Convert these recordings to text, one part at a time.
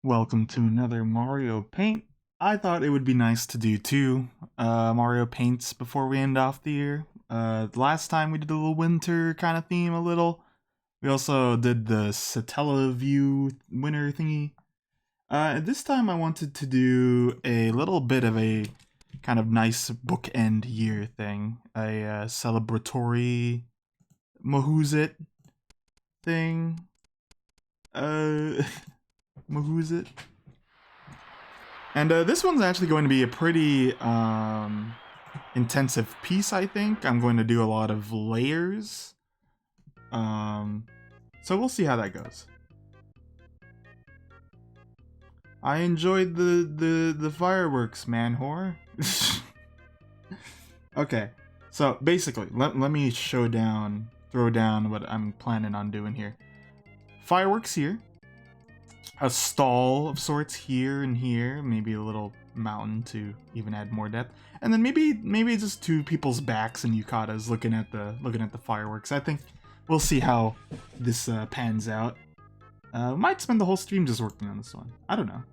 Welcome to another Mario Paint. I thought it would be nice to do two Mario Paints before we end off the year. Last time we did a little winter kind of theme a little. We also did the Satellaview winter thingy. This time I wanted to do a little bit of a kind of nice bookend year thing. A celebratory Mahuzit thing. Mahuzit. And this one's actually going to be a pretty intensive piece, I think. I'm going to do a lot of layers. So we'll see how that goes. I enjoyed the fireworks, man whore. Okay, so basically, let me throw down what I'm planning on doing here. Fireworks here. A stall of sorts here and here, maybe a little mountain to even add more depth, and then maybe just two people's backs and yukatas looking at the fireworks. I think we'll see how this pans out. Might spend the whole stream just working on this one. I don't know.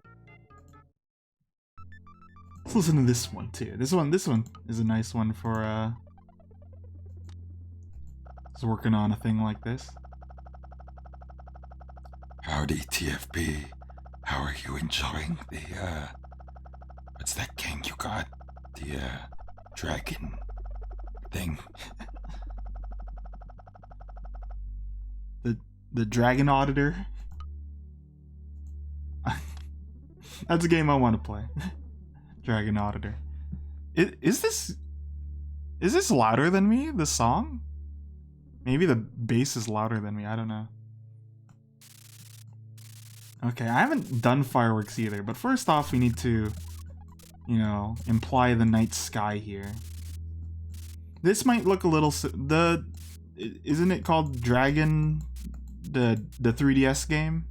Let's listen to this one too. This one is a nice one for just working on a thing like this. Howdy, TFB. How are you enjoying the, what's that game you got? The, dragon thing. The Dragon Auditor? That's a game I want to play. Dragon Auditor. Is this louder than me, the song? Maybe the bass is louder than me, I don't know. Okay, I haven't done fireworks either, but first off we need to, you know, imply the night sky here. This might look a little... Isn't it called Dragon... the 3DS game?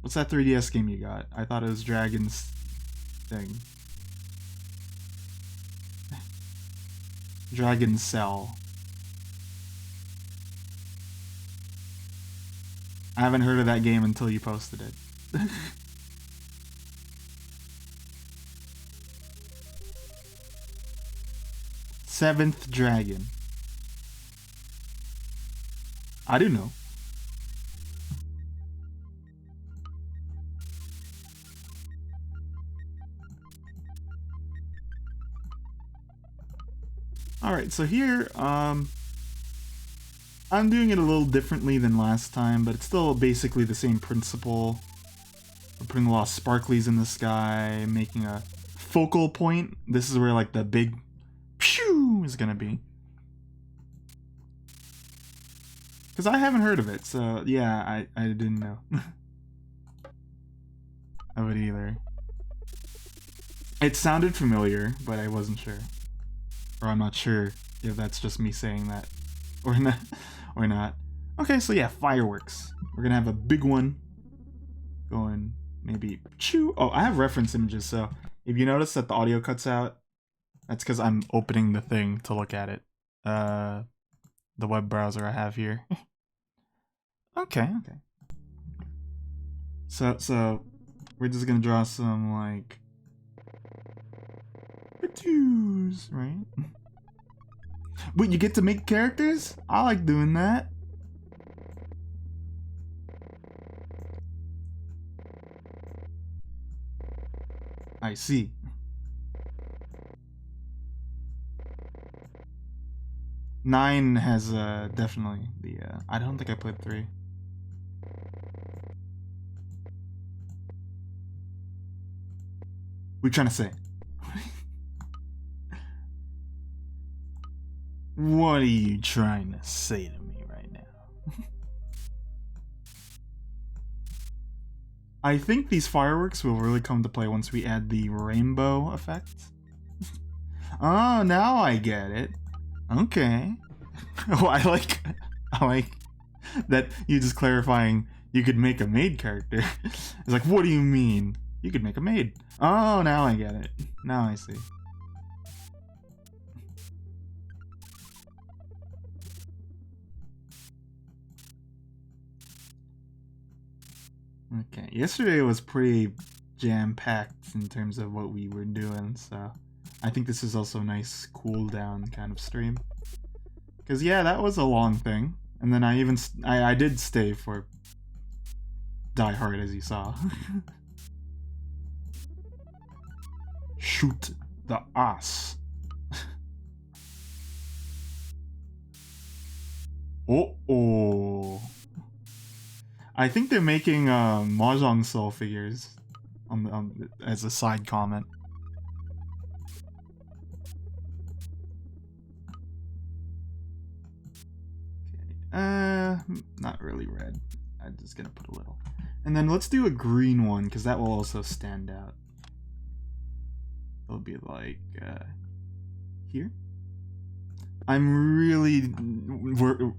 What's that 3DS game you got? I thought it was Dragon's thing. Dragon Cell. I haven't heard of that game until you posted it. Seventh Dragon. I don't know. Alright, so here, I'm doing it a little differently than last time, but it's still basically the same principle. We're putting a lot of sparklies in the sky, making a focal point. This is where like the big pew is gonna be. Because I haven't heard of it, so yeah, I didn't know of it either. It sounded familiar, but I wasn't sure. Or I'm not sure if that's just me saying that or not. Or not. Okay, so yeah, fireworks. We're gonna have a big one going maybe chew. Oh, I have reference images, so if you notice that the audio cuts out, that's because I'm opening the thing to look at it. The web browser I have here. Okay. So we're just gonna draw some like tattoos, right? Wait, you get to make characters? I like doing that. I see. Nine has definitely the I don't think I played 3. What are you trying to say? What are you trying to say to me right now? I think these fireworks will really come to play once we add the rainbow effect. Oh, now I get it. Okay. Oh, I like that you just clarifying you could make a maid character. It's like, what do you mean? You could make a maid. Oh, now I get it. Now I see. Okay, yesterday was pretty jam-packed in terms of what we were doing, so I think this is also a nice cool-down kind of stream. Because, yeah, that was a long thing, and then I did stay for Die Hard, as you saw. Shoot the ass. Oh. I think they're making Mahjong Soul figures as a side comment. Okay. Not really red. I'm just gonna put a little. And then let's do a green one, because that will also stand out. It'll be like here. I'm really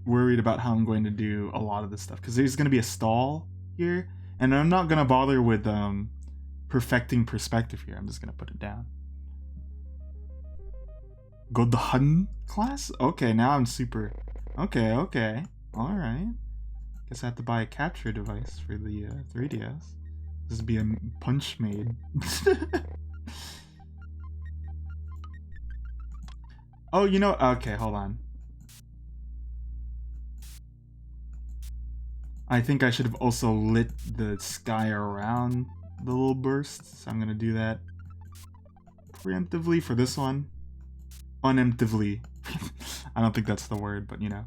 worried about how I'm going to do a lot of this stuff, because there's going to be a stall here, and I'm not going to bother with perfecting perspective here. I'm just going to put it down. Godhan class? Okay, now I'm super... Okay. Alright. Guess I have to buy a capture device for the 3DS. This would be a punch made. Oh, you know, okay, hold on. I think I should have also lit the sky around the little bursts, so I'm gonna do that preemptively for this one. Unemptively. I don't think that's the word, but you know.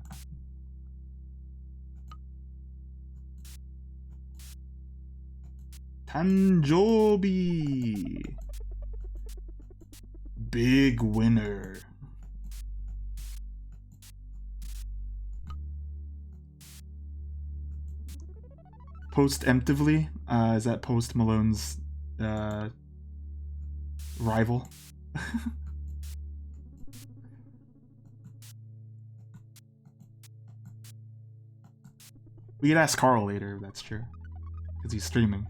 Tanjobi! Big winner. Post-emptively? Is that Post Malone's rival? We could ask Carl later if that's true. Because he's streaming.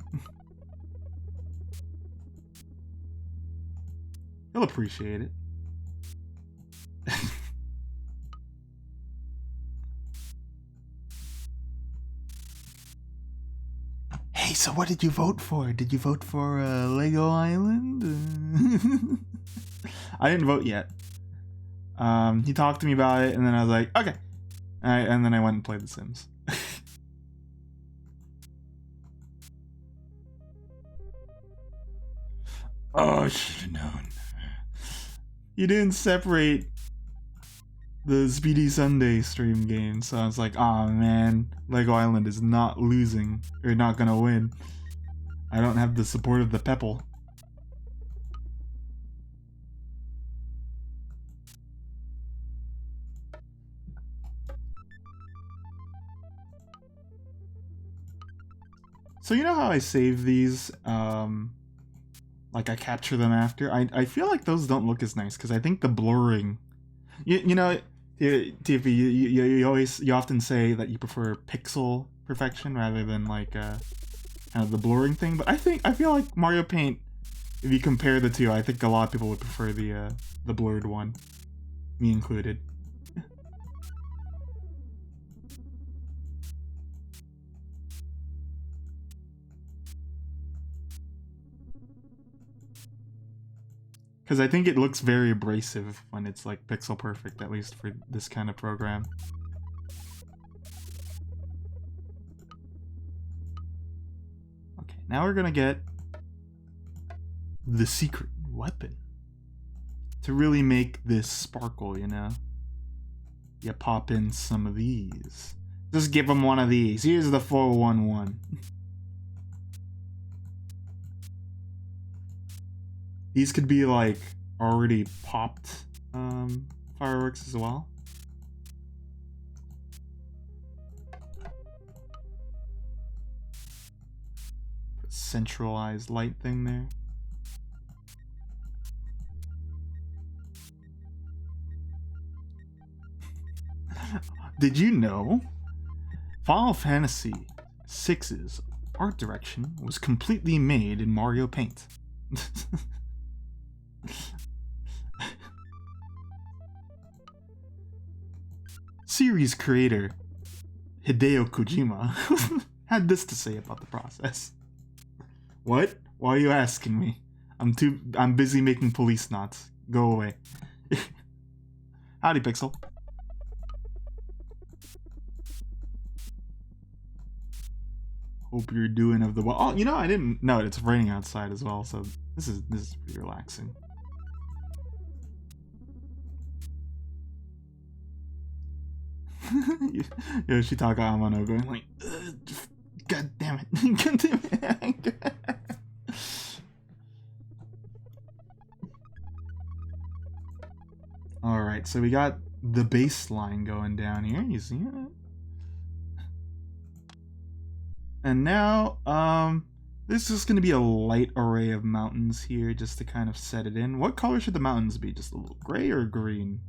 He'll appreciate it. Hey, so what did you vote for? Did you vote for Lego Island? I didn't vote yet. He talked to me about it, and then I was like, okay. And then I went and played The Sims. Oh, should have known. You didn't separate the Speedy Sunday stream game, so I was like, oh man, Lego Island is not losing, or not gonna win. I don't have the support of the Pepple. So you know how I save these, like I capture them after? I feel like those don't look as nice, because I think the blurring, you know, TFB, you often say that you prefer pixel perfection rather than like kind of the blurring thing, but I feel like Mario Paint, if you compare the two, I think a lot of people would prefer the blurred one, me included. Because I think it looks very abrasive when it's like pixel perfect, at least for this kind of program. Okay, now we're gonna get the secret weapon. To really make this sparkle, you know? You pop in some of these. Just give them one of these. Here's the 411. These could be like already popped fireworks as well. Centralized light thing there. Did you know Final Fantasy VI's art direction was completely made in Mario Paint? Series creator Hideo Kojima had this to say about the process. What? Why are you asking me? I'm busy making police knots. Go away. Howdy, Pixel. Hope you're doing of the well. Oh, you know, I didn't know it's raining outside as well, so this is pretty relaxing. Yoshitaka Amano going like, God damn it. God damn it. Alright, so we got the baseline going down here, you see it? And now, this is going to be a light array of mountains here, just to kind of set it in. What color should the mountains be? Just a little gray or green?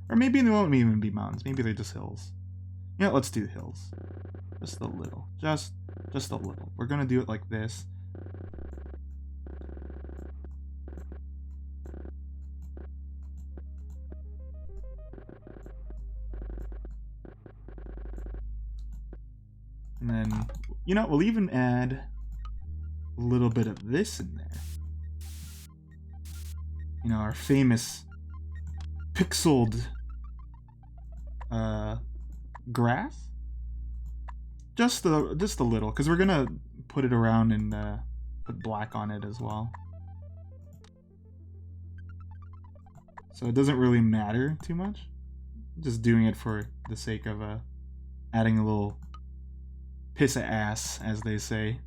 Or maybe they won't even be mountains, maybe they're just hills. Yeah, let's do hills. Just a little. Just a little. We're gonna do it like this. And then, you know, we'll even add a little bit of this in there. You know, our famous pixeled grass. Just a little, because we're gonna put it around and put black on it as well. So it doesn't really matter too much. Just doing it for the sake of adding a little piss of ass, as they say.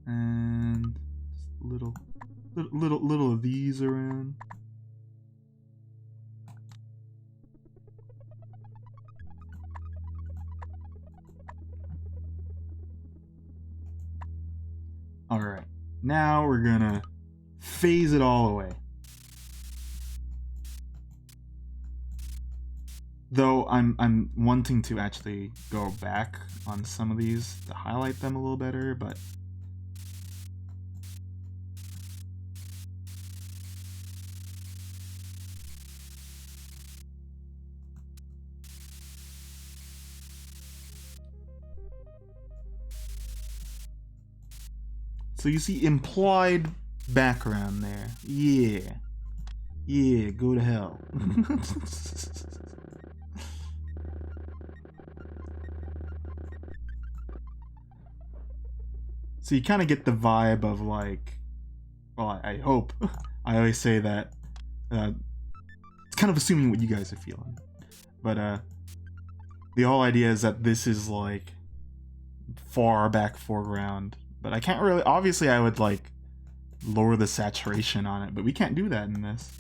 And just little of these around. Alright, now we're gonna phase it all away. Though I'm wanting to actually go back on some of these to highlight them a little better, but so you see implied background there. Yeah. Yeah, go to hell. So you kind of get the vibe of like, well, I hope. I always say that. It's kind of assuming what you guys are feeling. But the whole idea is that this is like far back foreground. But I can't really, obviously I would like lower the saturation on it, but we can't do that in this.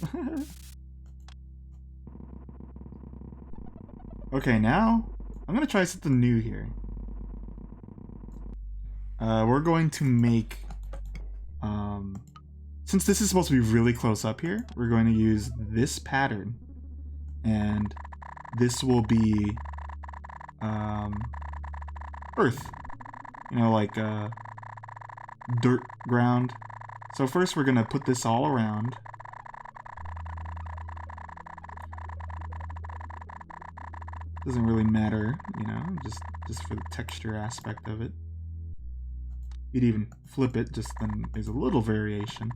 Okay, now I'm gonna try something new here. We're going to make, since this is supposed to be really close up here, we're going to use this pattern, and this will be, earth, you know, like, dirt ground. So first we're gonna put this all around. Doesn't really matter, you know, just for the texture aspect of it. You'd even flip it, just then there's a little variation.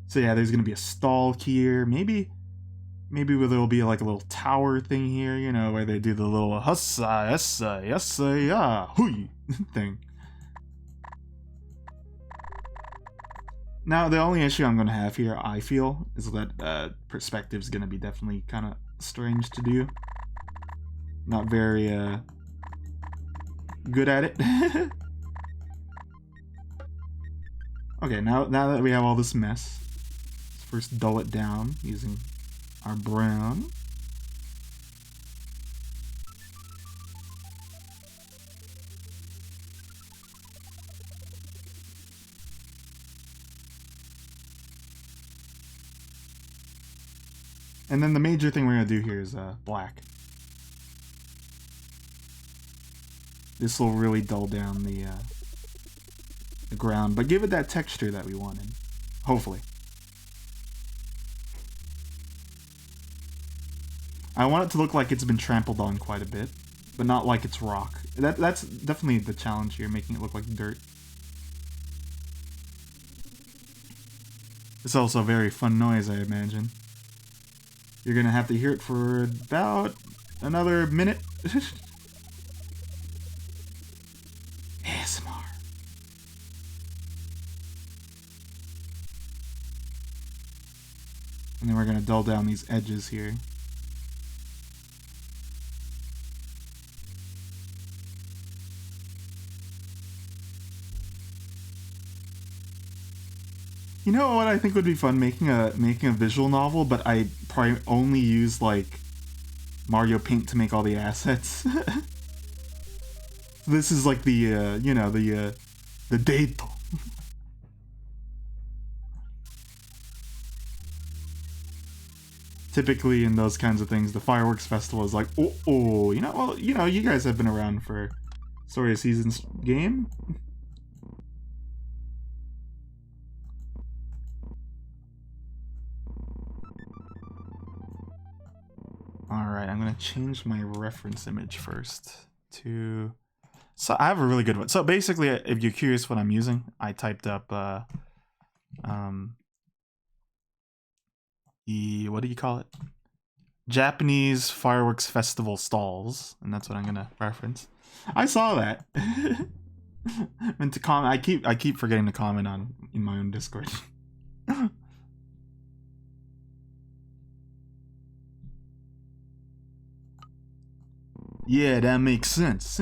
So yeah, there's gonna be a stall here. Maybe there'll be like a little tower thing here, you know, where they do the little hussa, yessa, yessa, ya, hui thing. Now, the only issue I'm gonna have here, I feel, is that perspective's gonna be definitely kind of strange to do. Not very good at it. Okay, now that we have all this mess, let's first dull it down using our brown. And then the major thing we're gonna do here is black. This will really dull down the ground, but give it that texture that we wanted. Hopefully. I want it to look like it's been trampled on quite a bit, but not like it's rock. That's definitely the challenge here, making it look like dirt. It's also a very fun noise, I imagine. You're gonna have to hear it for about another minute. ASMR. And then we're gonna dull down these edges here. You know what I think would be fun? Making a visual novel, but I probably only use like Mario Paint to make all the assets. This is like the you know, the dato. Typically in those kinds of things, the fireworks festival is like, oh, you know, well, you know, you guys have been around for Story of Seasons game. Alright, I'm gonna change my reference image first to... So I have a really good one. So basically, if you're curious what I'm using, I typed up the... what do you call it? Japanese fireworks festival stalls, and that's what I'm gonna reference. I saw that. Meant to comment. I keep forgetting to comment in my own Discord. Yeah, that makes sense.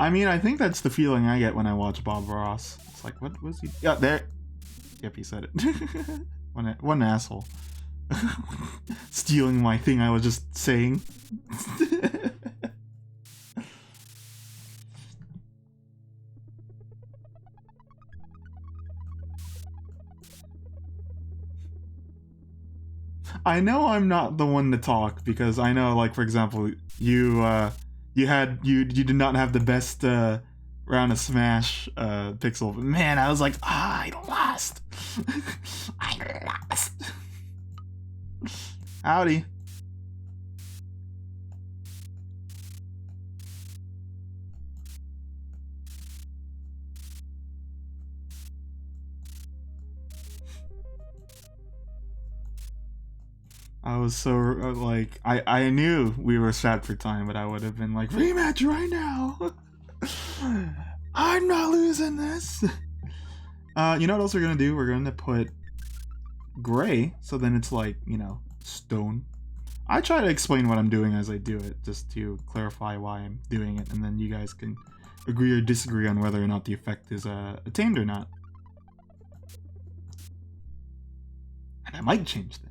I mean, I think that's the feeling I get when I watch Bob Ross. It's like, what was he? Yeah, there. Yep, he said it. One asshole. Stealing my thing I was just saying. I know I'm not the one to talk because I know, like, for example, you did not have the best round of Smash Pixel. But man, I was like, I lost. I lost. Howdy. I was so, like, I knew we were strapped for time, but I would have been like, rematch right now! I'm not losing this! You know what else we're gonna do? We're gonna put gray, so then it's like, you know, stone. I try to explain what I'm doing as I do it, just to clarify why I'm doing it, and then you guys can agree or disagree on whether or not the effect is attained or not. And I might change things.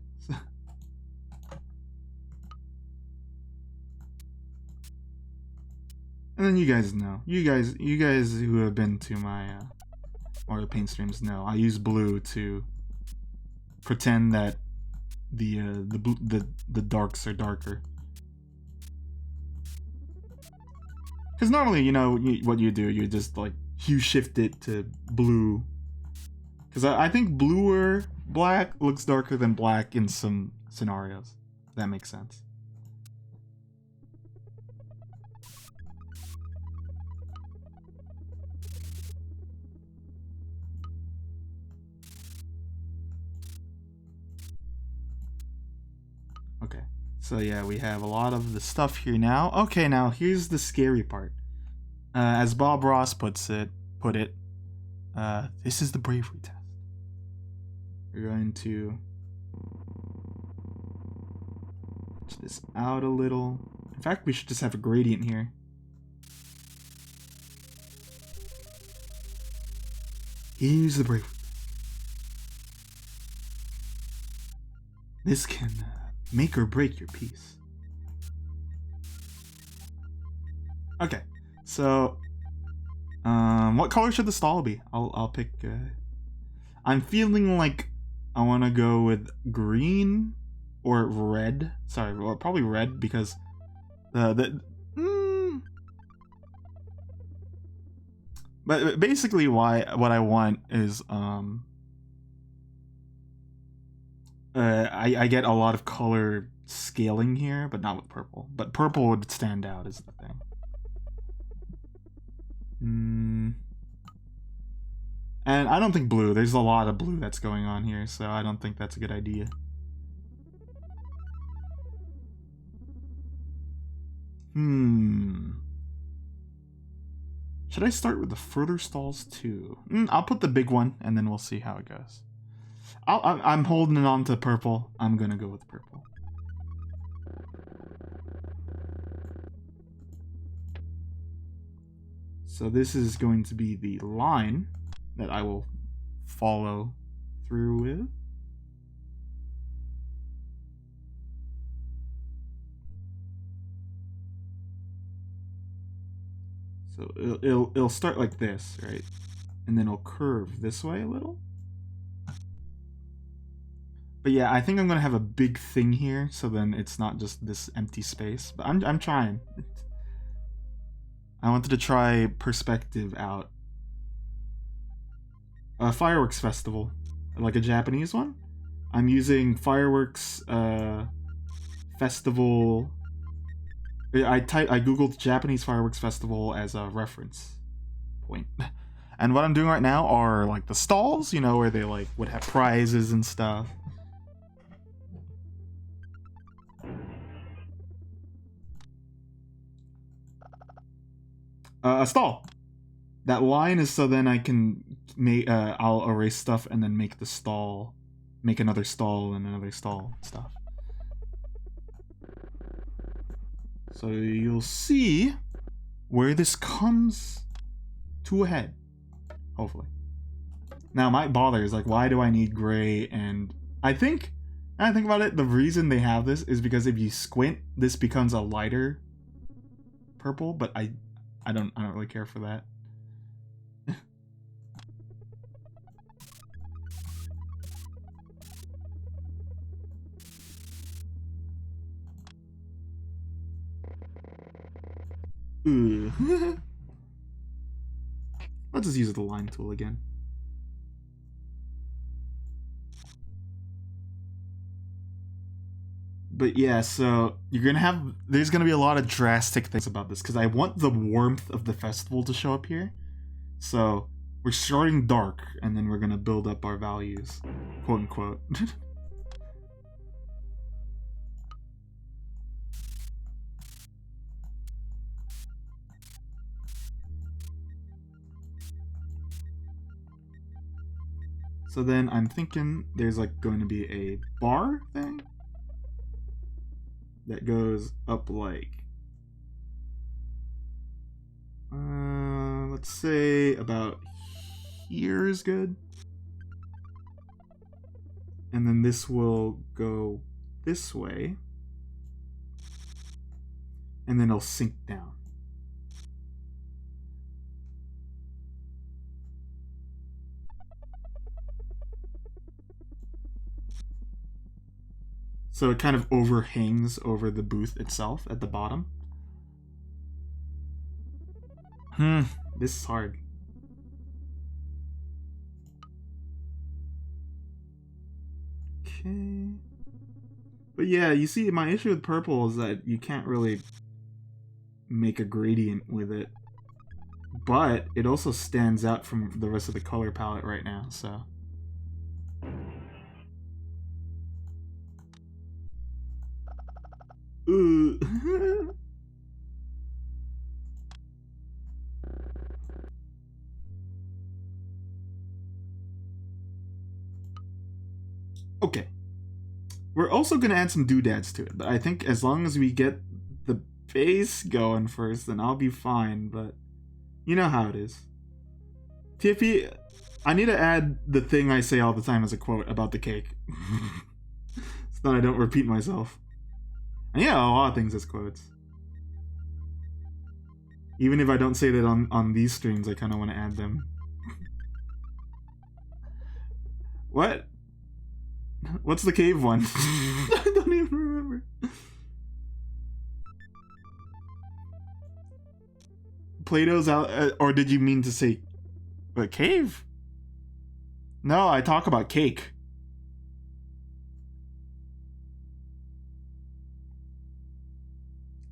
And then you guys know. You guys who have been to my Mario Paint streams know. I use blue to pretend that the darks are darker. Because normally, you know, what you do, you just like hue shift it to blue. Because I think bluer black looks darker than black in some scenarios. If that makes sense. Okay, so yeah, we have a lot of the stuff here now. Okay, now here's the scary part. As Bob Ross put it, this is the bravery test. We're going to pitch this out a little. In fact, we should just have a gradient here. Here's the bravery. This can make or break your piece. What color should the stall be? I'll pick. I'm feeling like I want to go with green or red. Sorry, well, probably red because But basically, what I want is I get a lot of color scaling here, but not with purple. But purple would stand out is the thing. And I don't think blue. There's a lot of blue that's going on here, so I don't think that's a good idea. Should I start with the further stalls too? I'll put the big one, and then we'll see how it goes. I'm holding on to purple. I'm gonna go with purple. So this is going to be the line that I will follow through with. So it'll start like this, right? And then it'll curve this way a little. But yeah, I think I'm gonna have a big thing here, so then it's not just this empty space. But I'm trying. I wanted to try perspective out. A fireworks festival, like a Japanese one. I'm using fireworks festival. I googled Japanese fireworks festival as a reference point. And what I'm doing right now are like the stalls, you know, where they like would have prizes and stuff. A stall. That line is so then I can make I'll erase stuff and then make the stall, make another stall and another stall stuff. So you'll see where this comes to a head, hopefully. Now my bother is like, why do I need gray? And I think about it, the reason they have this is because if you squint, this becomes a lighter purple, but I don't really care for that. Let's just use the line tool again. But yeah, so there's gonna be a lot of drastic things about this because I want the warmth of the festival to show up here. So we're starting dark and then we're gonna build up our values, quote unquote. So then I'm thinking there's like going to be a bar thing that goes up like, let's say about here is good. And then this will go this way. And then it'll sink down. So it kind of overhangs over the booth itself at the bottom. This is hard. Okay. But yeah, you see, my issue with purple is that you can't really make a gradient with it. But it also stands out from the rest of the color palette right now, so... Okay. We're also going to add some doodads to it, but I think as long as we get the base going first, then I'll be fine, but you know how it is. TFP, I need to add the thing I say all the time as a quote about the cake. So that I don't repeat myself. And yeah, a lot of things as quotes. Even if I don't say that on these streams, I kind of want to add them. What? What's the cave one? I don't even remember. Plato's out, or did you mean to say what, cave? No, I talk about cake.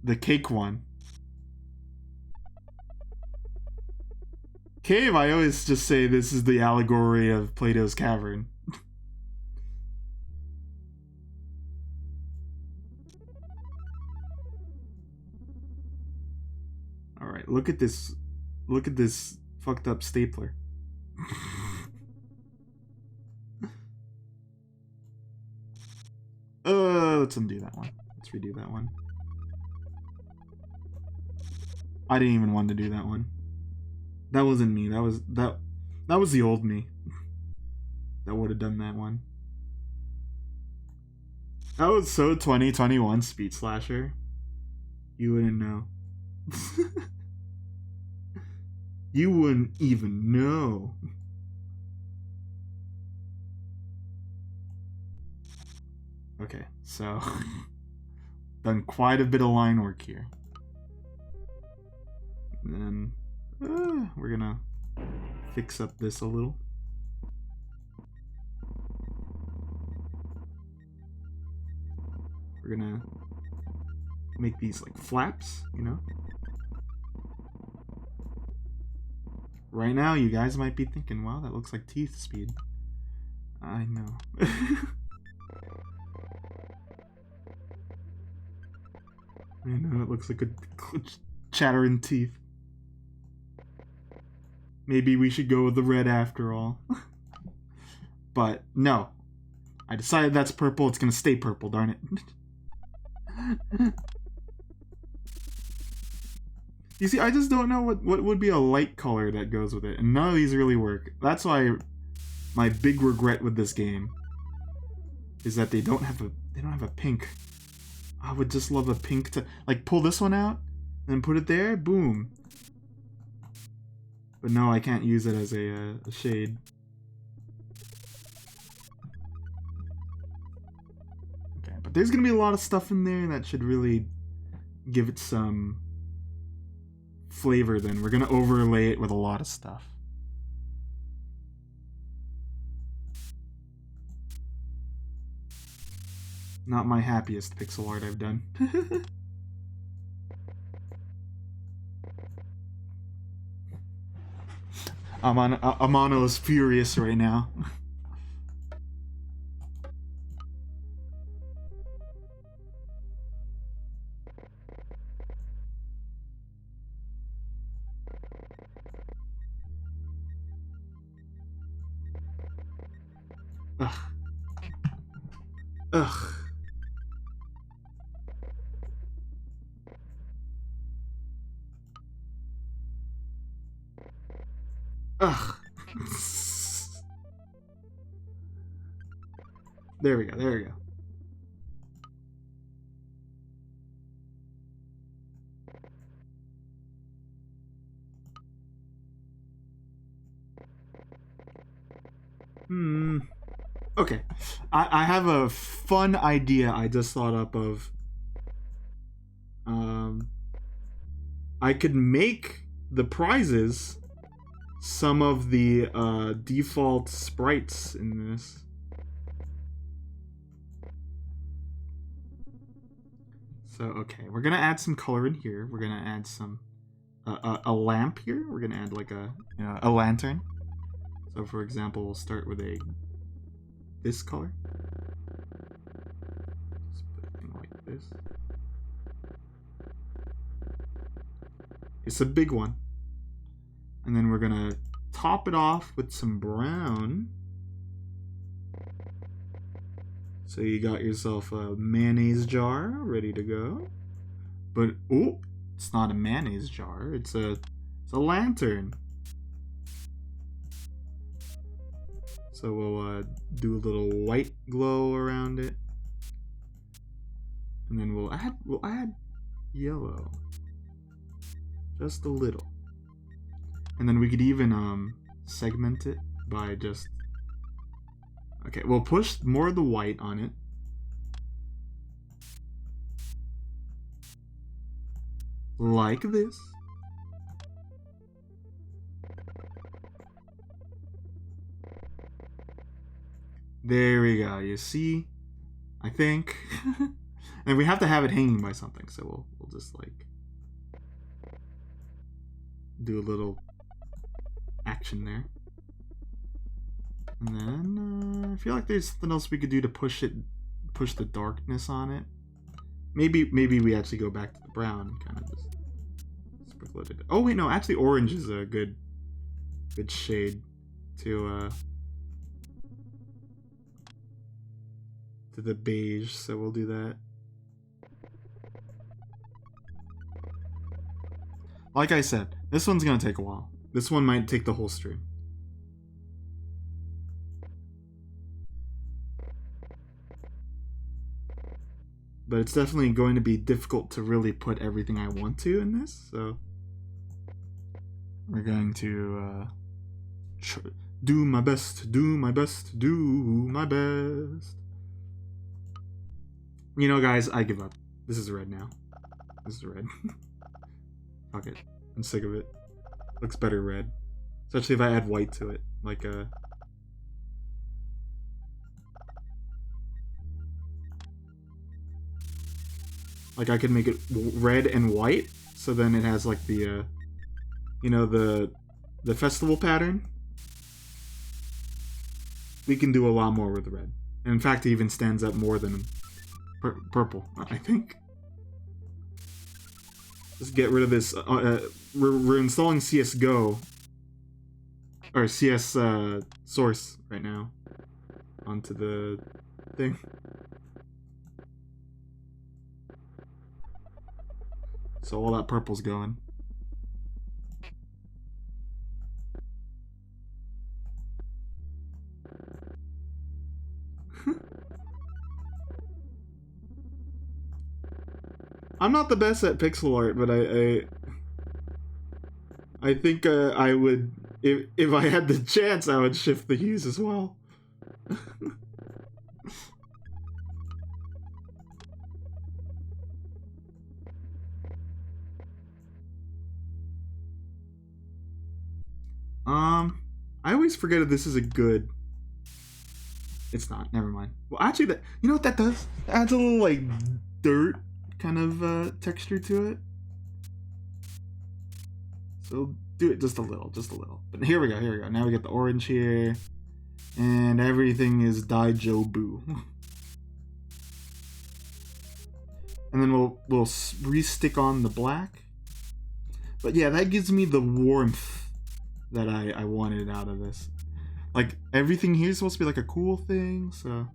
The cake one. Cave, I always just say this is the allegory of Plato's cavern. Alright, look at this. Look at this fucked up stapler. Let's undo that one. Let's redo that one. I didn't even want to do that one. That wasn't me. That was the old me. That would have done that one. That was so 2021 Speed Slasher. You wouldn't know. You wouldn't even know. Okay, so done quite a bit of line work here. And then we're gonna fix up this a little. We're gonna make these like flaps, you know? Right now, you guys might be thinking, wow, that looks like teeth speed. I know. I know, it looks like a chattering teeth. Maybe we should go with the red after all. But no. I decided that's purple, it's gonna stay purple, darn it. You see, I just don't know what would be a light color that goes with it, and none of these really work. That's why my big regret with this game is that they don't have a pink. I would just love a pink to like pull this one out and put it there, boom. But no, I can't use it as a shade. Okay, but there's gonna be a lot of stuff in there that should really give it some flavor. Then we're gonna overlay it with a lot of stuff. Not my happiest pixel art I've done. Amano is furious right now. Ugh. Ugh. Ugh. There we go, there we go. Okay. I have a fun idea I just thought up of. I could make the prizes some of the default sprites in this. So, okay, we're gonna add some color in here. We're gonna add some a lamp here. We're gonna add like a lantern. So, for example, we'll start with this color. Just put it in like this. It's a big one. And then we're gonna top it off with some brown. So you got yourself a mayonnaise jar ready to go. But oh, it's not a mayonnaise jar. It's a lantern. So we'll do a little white glow around it. And then we'll add yellow. Just a little. And then we could even segment it by just... Okay, we'll push more of the white on it. Like this. There we go, you see? I think. And we have to have it hanging by something, so we'll just like do a little action there. And then I feel like there's something else we could do to push the darkness on it. Maybe we actually go back to the brown and kind of just sprinkle it. Oh wait, no, actually orange is a good shade to the beige, so we'll do that. Like I said, this one's gonna take a while. This one might take the whole stream. But it's definitely going to be difficult to really put everything I want to in this, so we're going to do my best. You know, guys, I give up. This is red now. This is red. Fuck it. I'm sick of it. Looks better red. Especially if I add white to it. Like I could make it red and white, so then it has like the, you know, the festival pattern. We can do a lot more with red. And in fact, it even stands up more than purple, I think. Let's get rid of this. We're installing CSGO. Or CS source right now. Onto the thing. So all that purple's going. I'm not the best at pixel art, but I think I would, if I had the chance, I would shift the hues as well. I always forget if this is a good... It's not, never mind. Well, actually, that, you know what that does? It adds a little, like, dirt kind of texture to it. So do it just a little. But here we go. Now we get the orange here. And everything is Daijobu. And then we'll re-stick on the black. But yeah, that gives me the warmth that I wanted out of this. Like, everything here is supposed to be like a cool thing, so...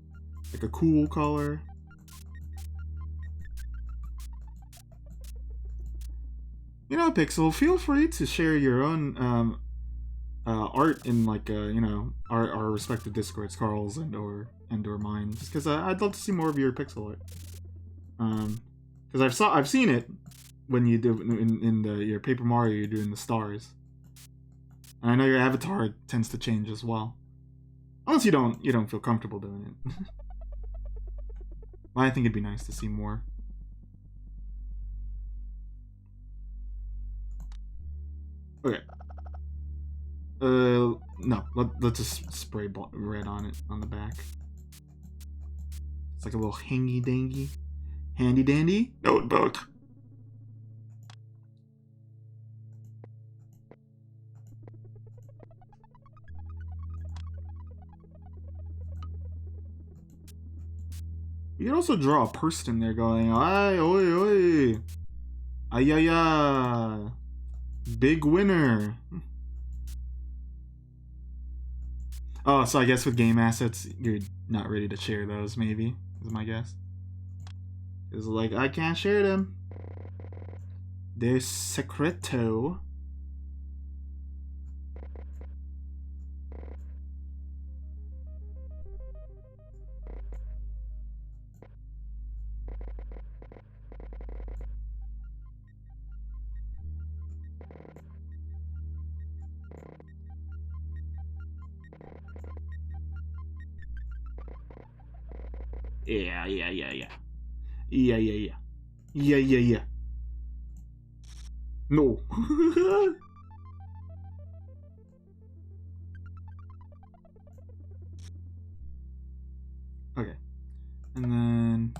Like a cool color. You know, Pixel, feel free to share your own art in, like, you know, our respective Discords, Carl's and or mine, just because I'd love to see more of your pixel art. Because I've seen it when you do in your Paper Mario, you're doing the stars. And I know your avatar tends to change as well, unless you don't feel comfortable doing it. Well, I think it'd be nice to see more. Okay. No. Let's just spray red on it on the back. It's like a little handy dandy notebook. You can also draw a person there going, ay, oi, oi, ay, ay, ay, big winner. Oh, so I guess with game assets, you're not ready to share those, maybe, is my guess. It's like, I can't share them. They're secreto. Yeah. Yeah. No. Okay. And then...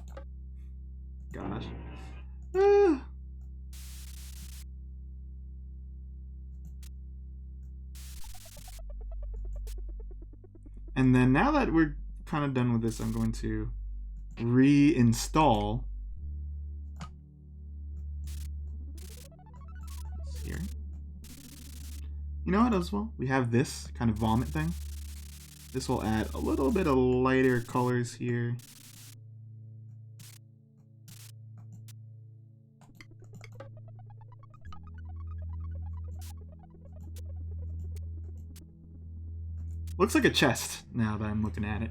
Gosh. And then now that we're kind of done with this, I'm going to reinstall this here. You know what as well? We have this kind of vomit thing. This will add a little bit of lighter colors here. Looks like a chest now that I'm looking at it.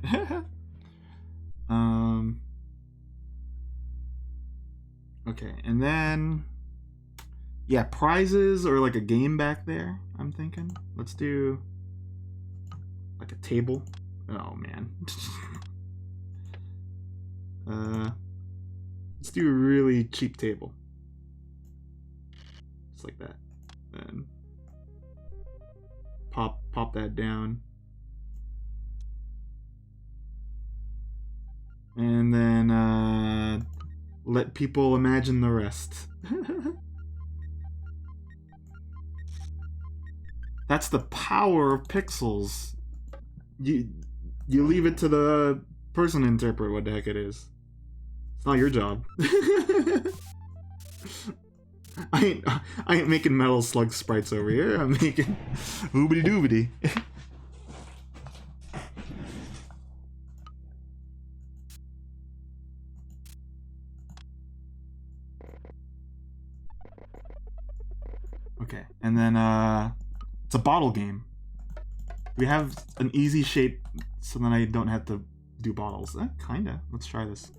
Okay, and then yeah, prizes or like a game back there, I'm thinking. Let's do like a table. Oh man. Let's do a really cheap table. Just like that. Then pop that down. And then let people imagine the rest. That's the power of pixels. You leave it to the person to interpret what the heck it is. It's not your job. I ain't making Metal Slug sprites over here. I'm making oobity doobity. Okay, and then it's a bottle game. We have an easy shape so then I don't have to do bottles. Kinda. Let's try this.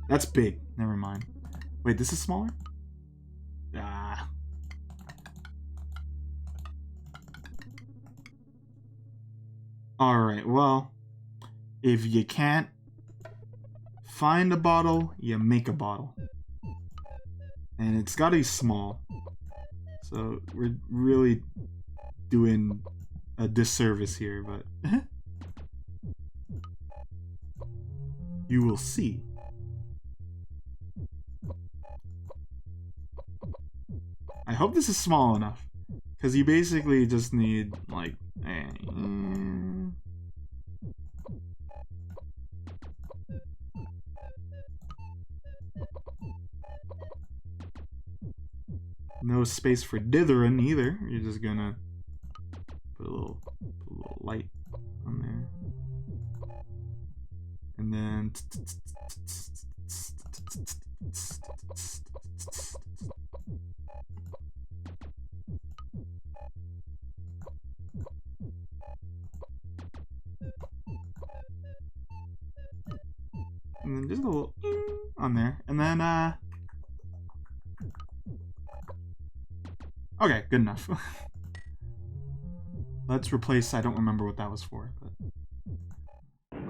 That's big. Never mind. Wait, this is smaller? Ah. Alright, well, if you can't find a bottle, you make a bottle. And it's gotta be small. So we're really doing a disservice here, but you will see. I hope this is small enough, because you basically just need like no space for dithering either. You're just gonna put a little light on there. And then just a little on there. And then okay, good enough. Let's replace, I don't remember what that was for, but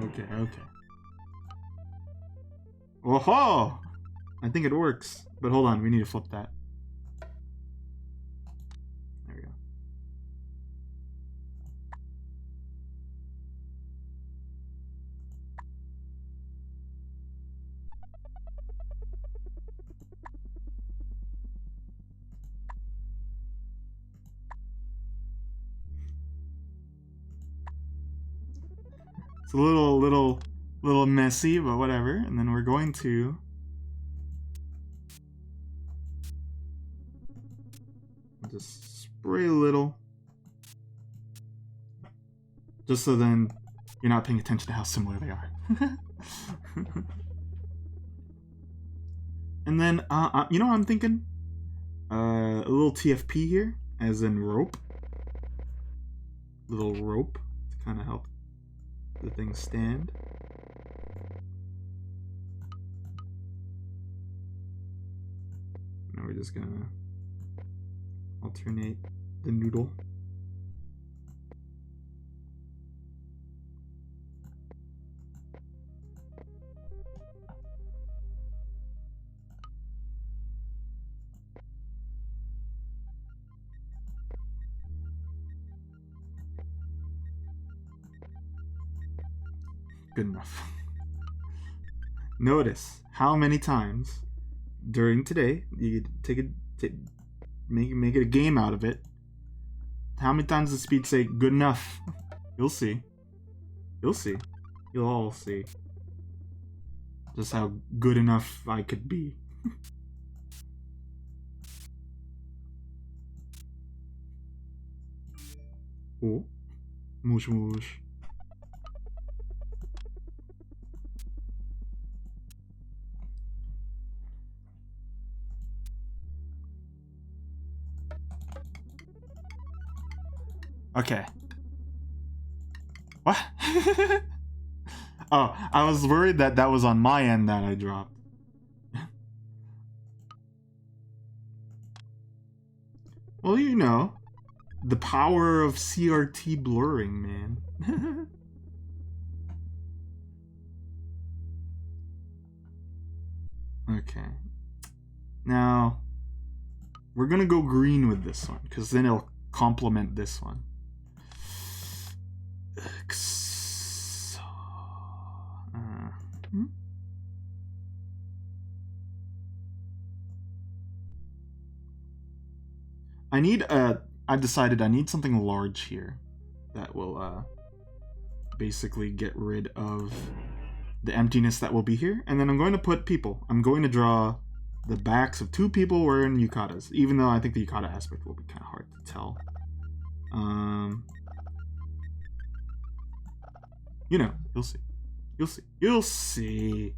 okay. Whoa! I think it works. But hold on, we need to flip that. There we go. It's a little messy, but whatever. And then we're going to just spray a little, just so then you're not paying attention to how similar they are. And then you know what I'm thinking? A little TFP here, as in rope. Little rope to kind of help the thing stand. Now we're just gonna alternate the noodle. Good enough. Notice how many times during today you make it a game out of it. How many times does Speed say good enough? You'll see. You'll see. You'll all see. Just how good enough I could be. Oh. Moosh moosh. Okay. What? Oh, I was worried that that was on my end that I dropped. Well, you know, the power of CRT blurring, man. Okay. Now, we're gonna go green with this one, because then it'll complement this one. I decided I need something large here that will basically get rid of the emptiness that will be here. And then I'm going to put people. I'm going to draw the backs of 2 people wearing yukatas, even though I think the yukata aspect will be kind of hard to tell. You know, you'll see. You'll see. You'll see.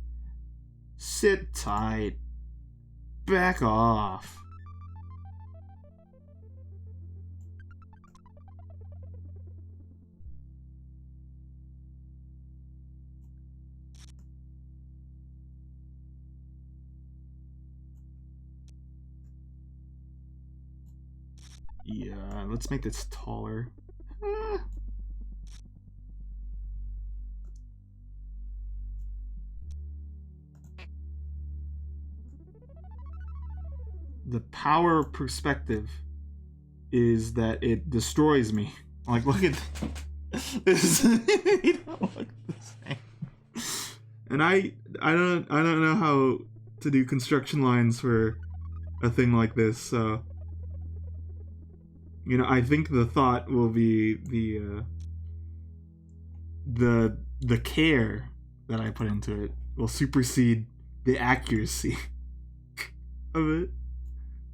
Sit tight. Back off. Yeah, let's make this taller. The power of perspective is that it destroys me. Like, look at this. You don't look the same. And I don't know how to do construction lines for a thing like this. So, you know, I think the thought will be the care that I put into it will supersede the accuracy of it.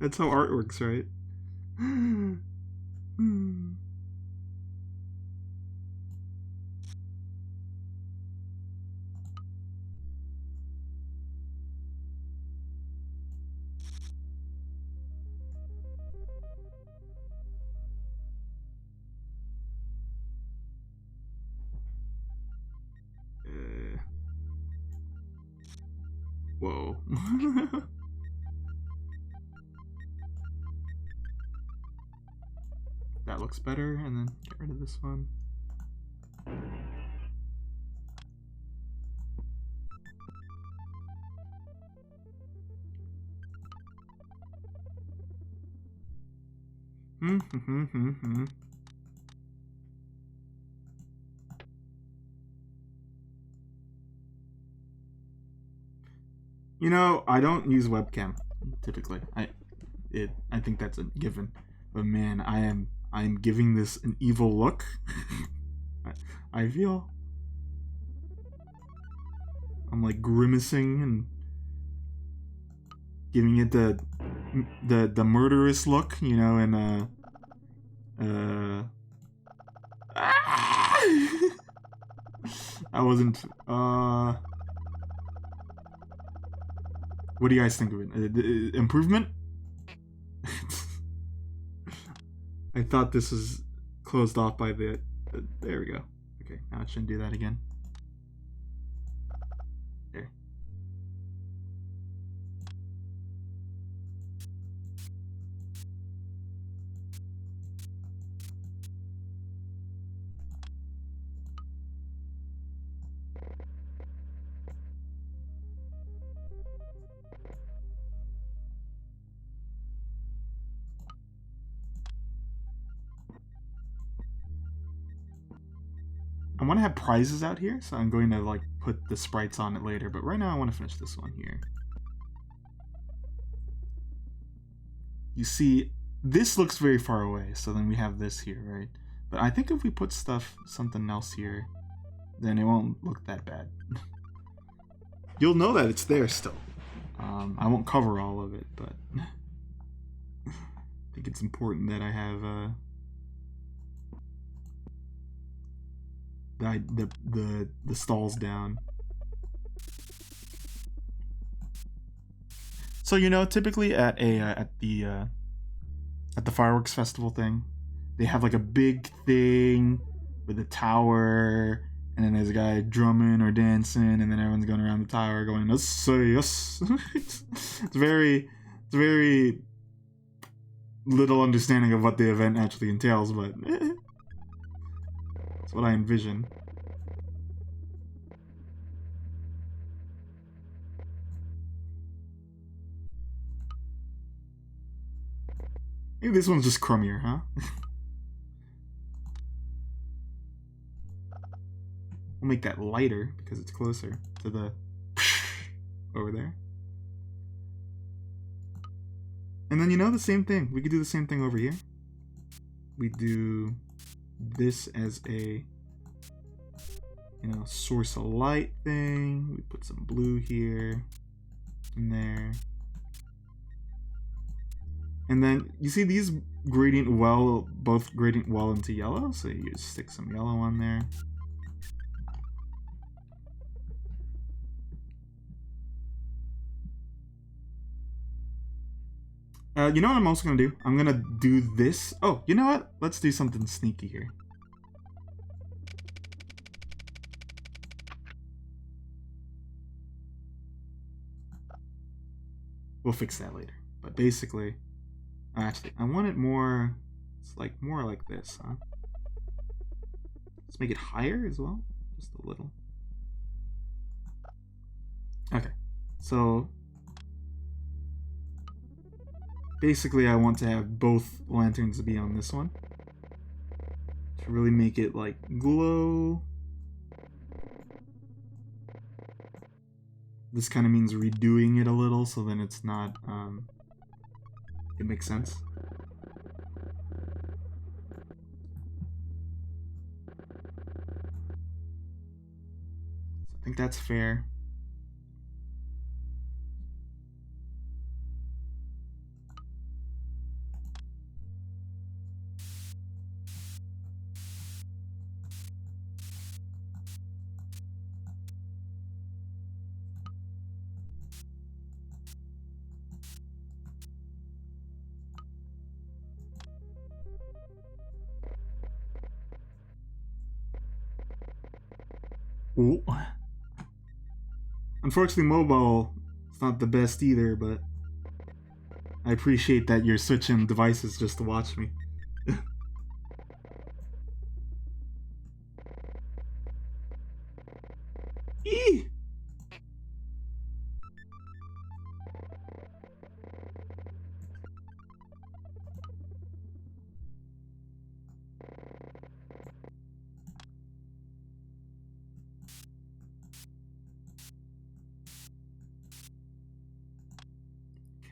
That's how art works, right? Whoa. That looks better, and then get rid of this one. You know, I don't use webcam typically. I think that's a given. But man, I am giving this an evil look. I feel I'm like grimacing and giving it the murderous look, you know, and I wasn't what do you guys think of it? Improvement? I thought this was closed off by the there we go. Okay, now it shouldn't do that again. There. I'm want to have prizes out here, so I'm going to like put the sprites on it later. But right now I want to finish this one here. You see, this looks very far away, so then we have this here, right? But I think if we put something else here, then it won't look that bad. You'll know that it's there still. I won't cover all of it, but I think it's important that I have the stalls down. So you know, typically at the fireworks festival thing, they have like a big thing with a tower, and then there's a guy drumming or dancing, and then everyone's going around the tower going, "Let's say yes." It's very little understanding of what the event actually entails, but that's what I envision. Maybe this one's just crummier, huh? We'll make that lighter because it's closer to the over there. And then, you know, the same thing. We could do the same thing over here. We do this as a, you know, source of light thing. We put some blue here and there. And then you see these both gradient well into yellow, so you just stick some yellow on there. You know what I'm also gonna do? I'm gonna do this. Oh, you know what? Let's do something sneaky here. We'll fix that later. But basically, actually, I want it more. It's like more like this, huh? Let's make it higher as well, just a little. Okay, so basically, I want to have both lanterns be on this one to really make it like glow. This kind of means redoing it a little, so then it's not. It makes sense. So I think that's fair. Ooh. Unfortunately, mobile is not the best either, but I appreciate that you're switching devices just to watch me. Eee!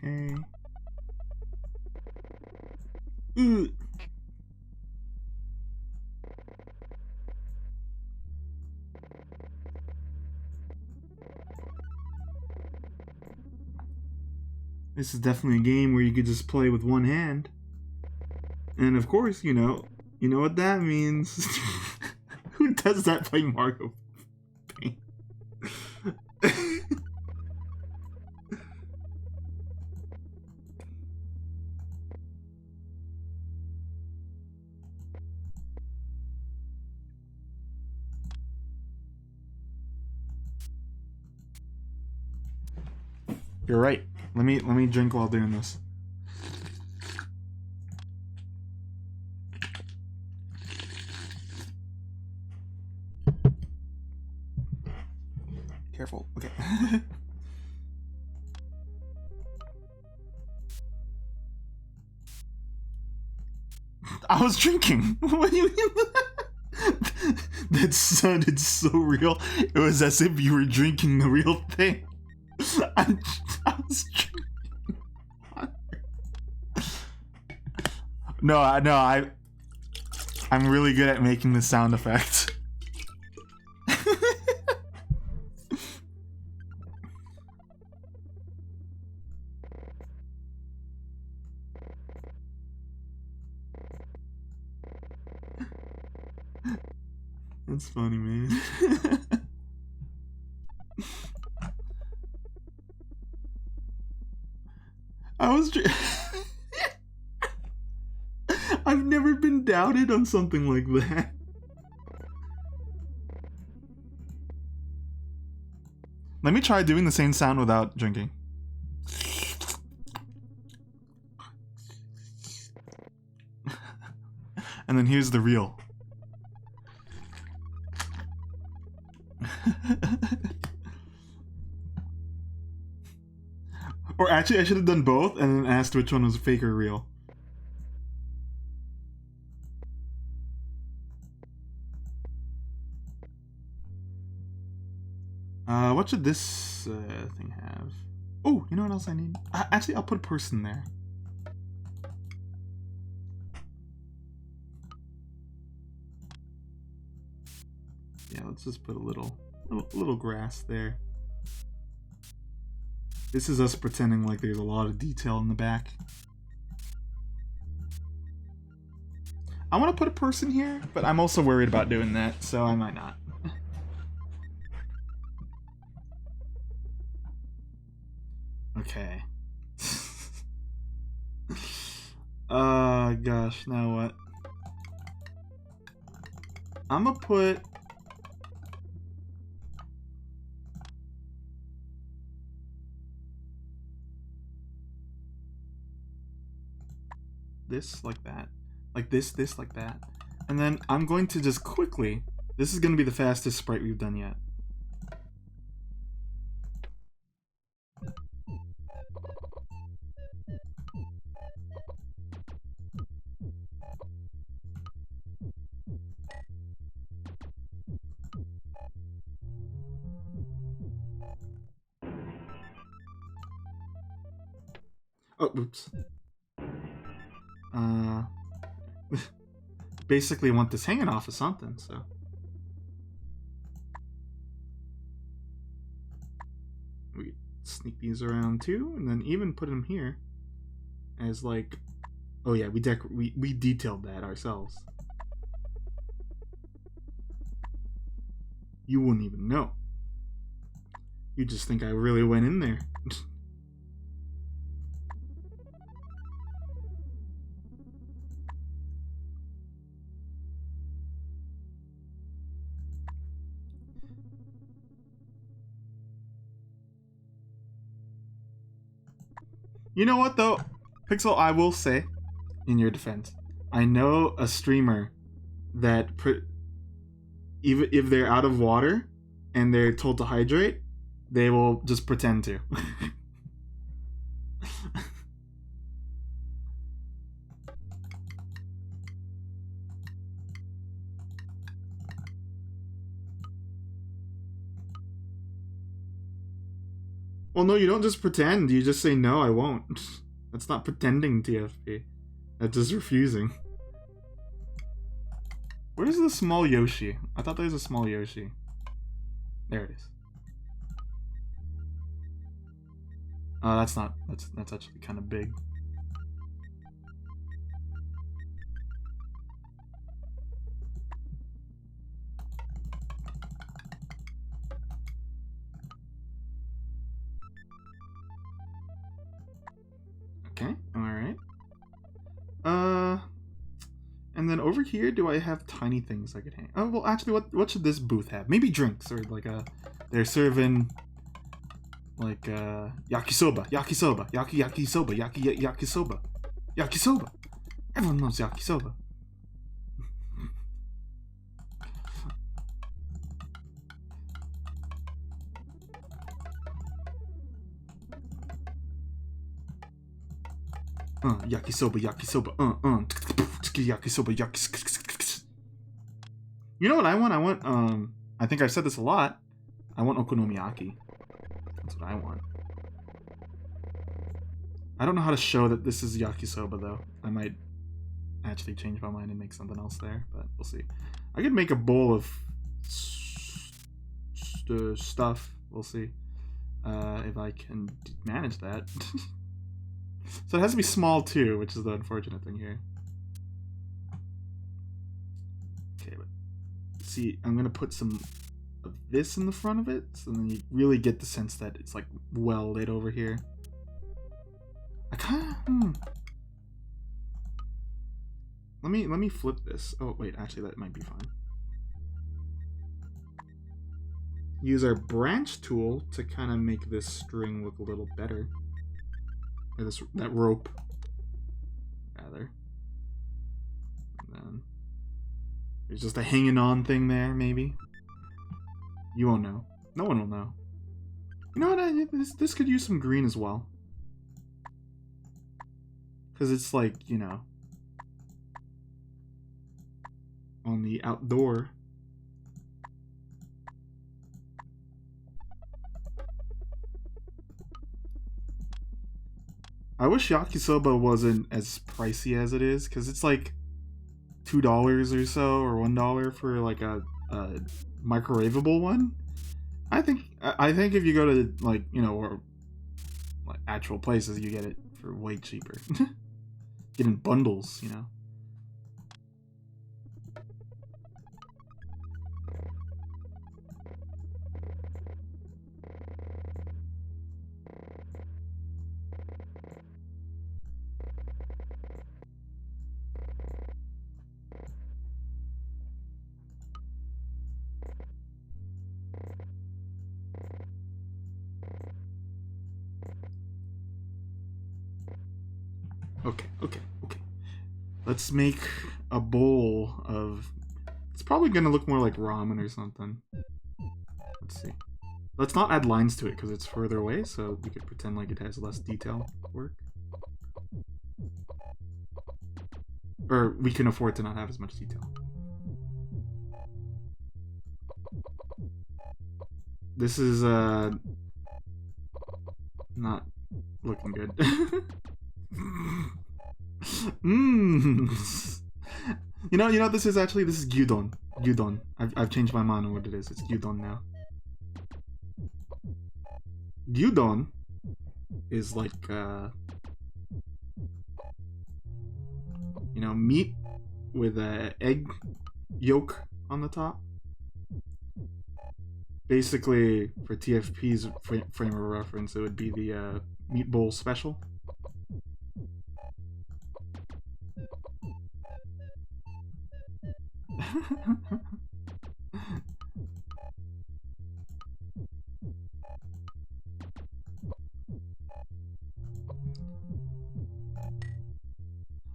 Okay. Ooh. This is definitely a game where you could just play with one hand. And of course, you know what that means. Who does that playing Mario Paint? You're right. Let me drink while doing this. Careful. Okay. I was drinking. What do you mean? That sounded so real. It was as if you were drinking the real thing. I was drinking water. I'm really good at making the sound effects. That's funny, man. I've never been doubted on something like that. Let me try doing the same sound without drinking. And then here's the real. Or actually, I should have done both and then asked which one was fake or real. What should this thing have? Oh, you know what else I need? Actually, I'll put a person there. Yeah, let's just put a little grass there. This is us pretending like there's a lot of detail in the back. I want to put a person here, but I'm also worried about doing that, so I might not. Okay. Gosh, now what? I'm gonna put... this like that. Like this like that. And then I'm going to just quickly... This is gonna be the fastest sprite we've done yet. Oh, oops. Basically want this hanging off of something, so. We sneak these around too, and then even put them here as like, oh yeah, we detailed that ourselves. You wouldn't even know. You just think I really went in there. You know what though, Pixel, I will say, in your defense, I know a streamer that even if they're out of water and they're told to hydrate, they will just pretend to. Well, no, you don't just pretend. You just say, no, I won't. That's not pretending, TFP. That's just refusing. Where's the small Yoshi? I thought there was a small Yoshi. There it is. That's not... That's actually kind of big. Okay, alright. And then over here, do I have tiny things I could hang? Oh, well, actually, what should this booth have? Maybe drinks, or like they're serving, like, yakisoba, yakisoba, yakisoba, yakisoba, yakisoba. Everyone loves yakisoba. Yakisoba, yakisoba, yakisoba, yakisoba. You know what I want? I want, I think I've said this a lot. I want okonomiyaki. That's what I want. I don't know how to show that this is yakisoba, though. I might actually change my mind and make something else there, but we'll see. I could make a bowl of stuff. We'll see if I can manage that. So it has to be small, too, which is the unfortunate thing here. Okay, but see, I'm gonna put some of this in the front of it, so then you really get the sense that it's like well lit over here. I kind of let me flip this. Oh wait, actually that might be fine. Use our branch tool to kind of make this string look a little better. Or that rope, rather. And then there's just a hanging on thing there, maybe. You won't know. No one will know. You know what? This could use some green as well. Because it's like, you know, on the outdoor. I wish yakisoba wasn't as pricey as it is, because it's like $2 or so, or $1 for like a microwavable one. I think if you go to, like, you know, or like actual places, you get it for way cheaper. Get in bundles, you know. Okay. Let's make a bowl of... It's probably gonna look more like ramen or something. Let's see. Let's not add lines to it because it's further away, so we could pretend like it has less detail work. Or we can afford to not have as much detail. This is, not looking good. You know, this is gyudon. Gyudon. I've changed my mind on what it is. It's gyudon now. Gyudon is like, you know, meat with a egg yolk on the top. Basically, for TFP's frame of reference, it would be the meat bowl special.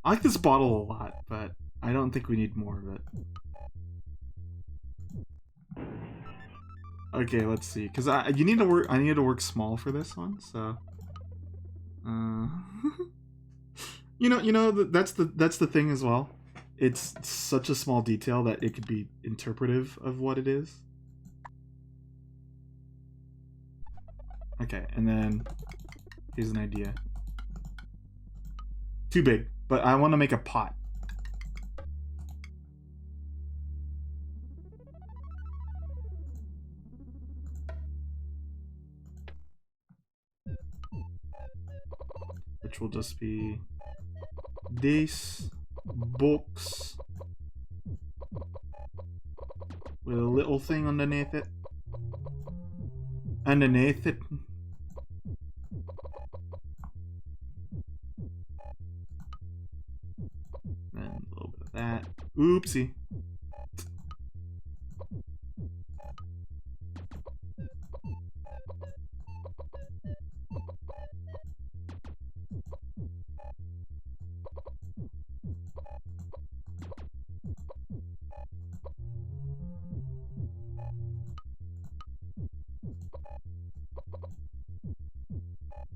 I like this bottle a lot, but I don't think we need more of it. Okay, let's see, because I need to work small for this one, so. You know that's the thing as well. It's such a small detail that it could be interpretive of what it is. Okay, and then here's an idea. Too big, but I want to make a pot. Which will just be this box with a little thing underneath it. Underneath it. And a little bit of that. Oopsie.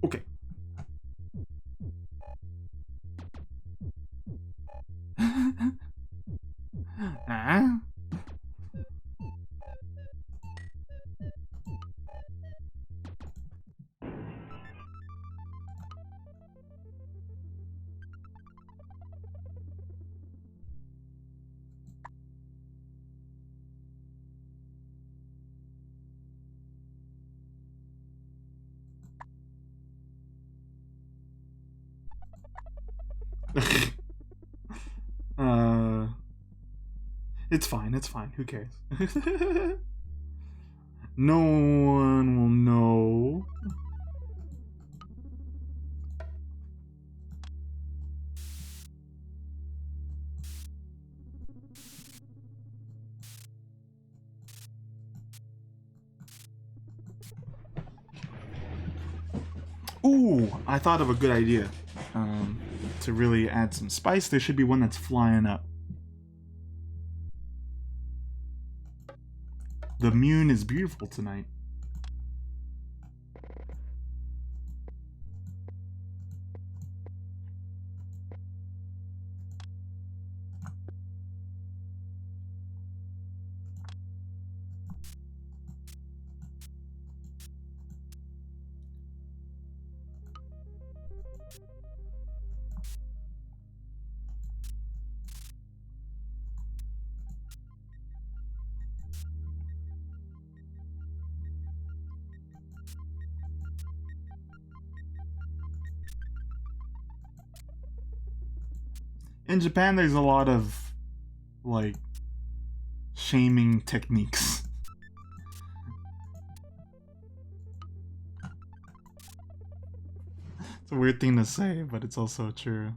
Okay. It's fine, it's fine. Who cares? No one will know. Ooh, I thought of a good idea. To really add some spice, there should be one that's flying up. The moon is beautiful tonight. In Japan, there's a lot of, like, shaming techniques. It's a weird thing to say, but it's also true.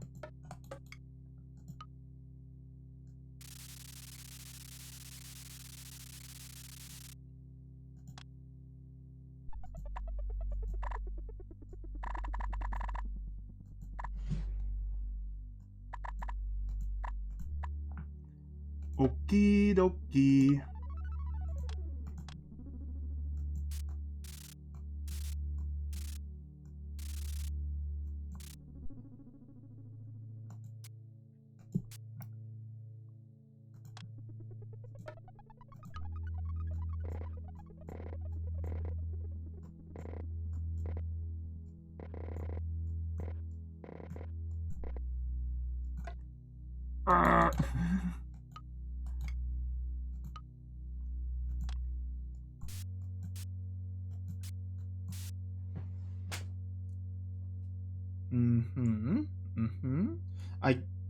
Okie dokie.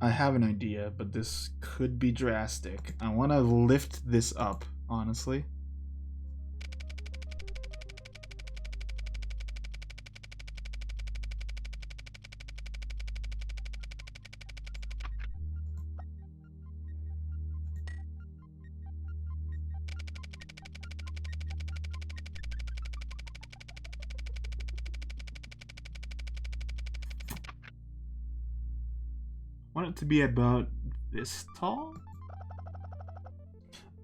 I have an idea, but this could be drastic. I want to lift this up, honestly. Want it to be about this tall?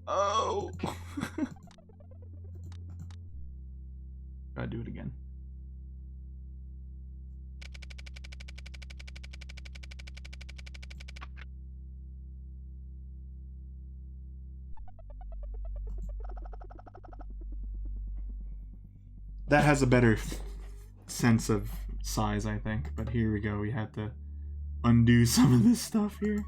Oh! Gotta do it again. That has a better sense of size, I think. But here we go, we have to undo some of this stuff here.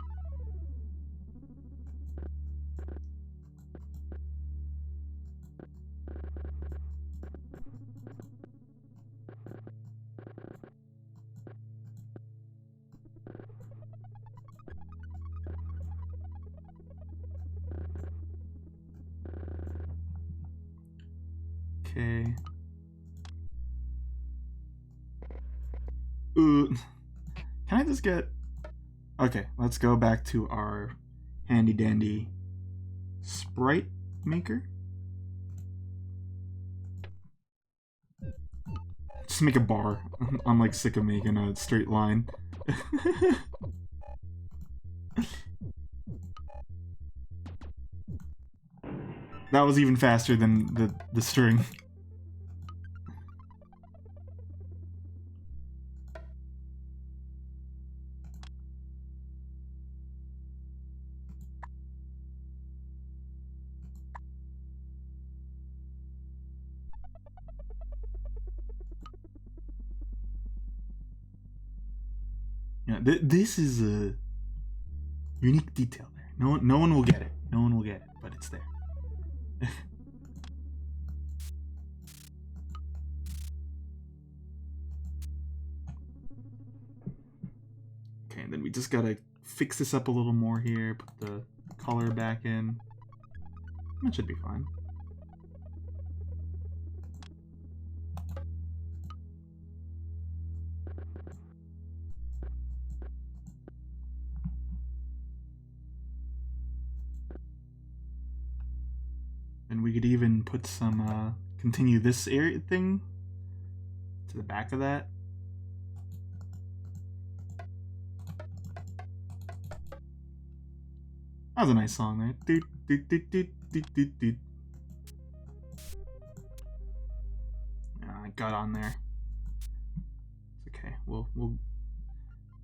Okay. Can I just get... Okay, let's go back to our handy dandy sprite maker. Just make a bar. I'm like sick of making a straight line. That was even faster than the string. Yeah, this is a unique detail there. No one will get it. No one will get it, but it's there. Okay, and then we just gotta fix this up a little more here, put the color back in. That should be fine. And we could even put some, continue this area thing to the back of that. That was a nice song there. Doot, doot, doot, doot, doot, doot, doot. I got on there. It's okay.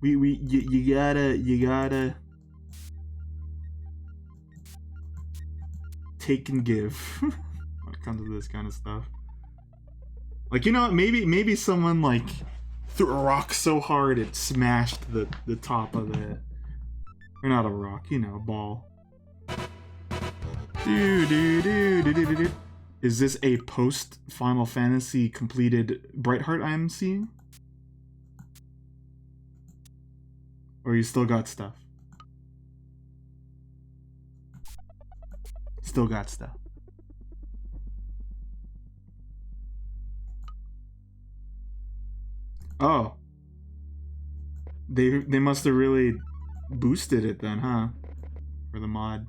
You gotta take and give when it comes to this kind of stuff. Like, you know what? Maybe someone like threw a rock so hard it smashed the top of the, or not a rock, you know, a ball. Is this a post Final Fantasy completed Brightheart I am seeing? Or you still got stuff? Still got stuff. Oh. They must have really boosted it then, huh? For the mod.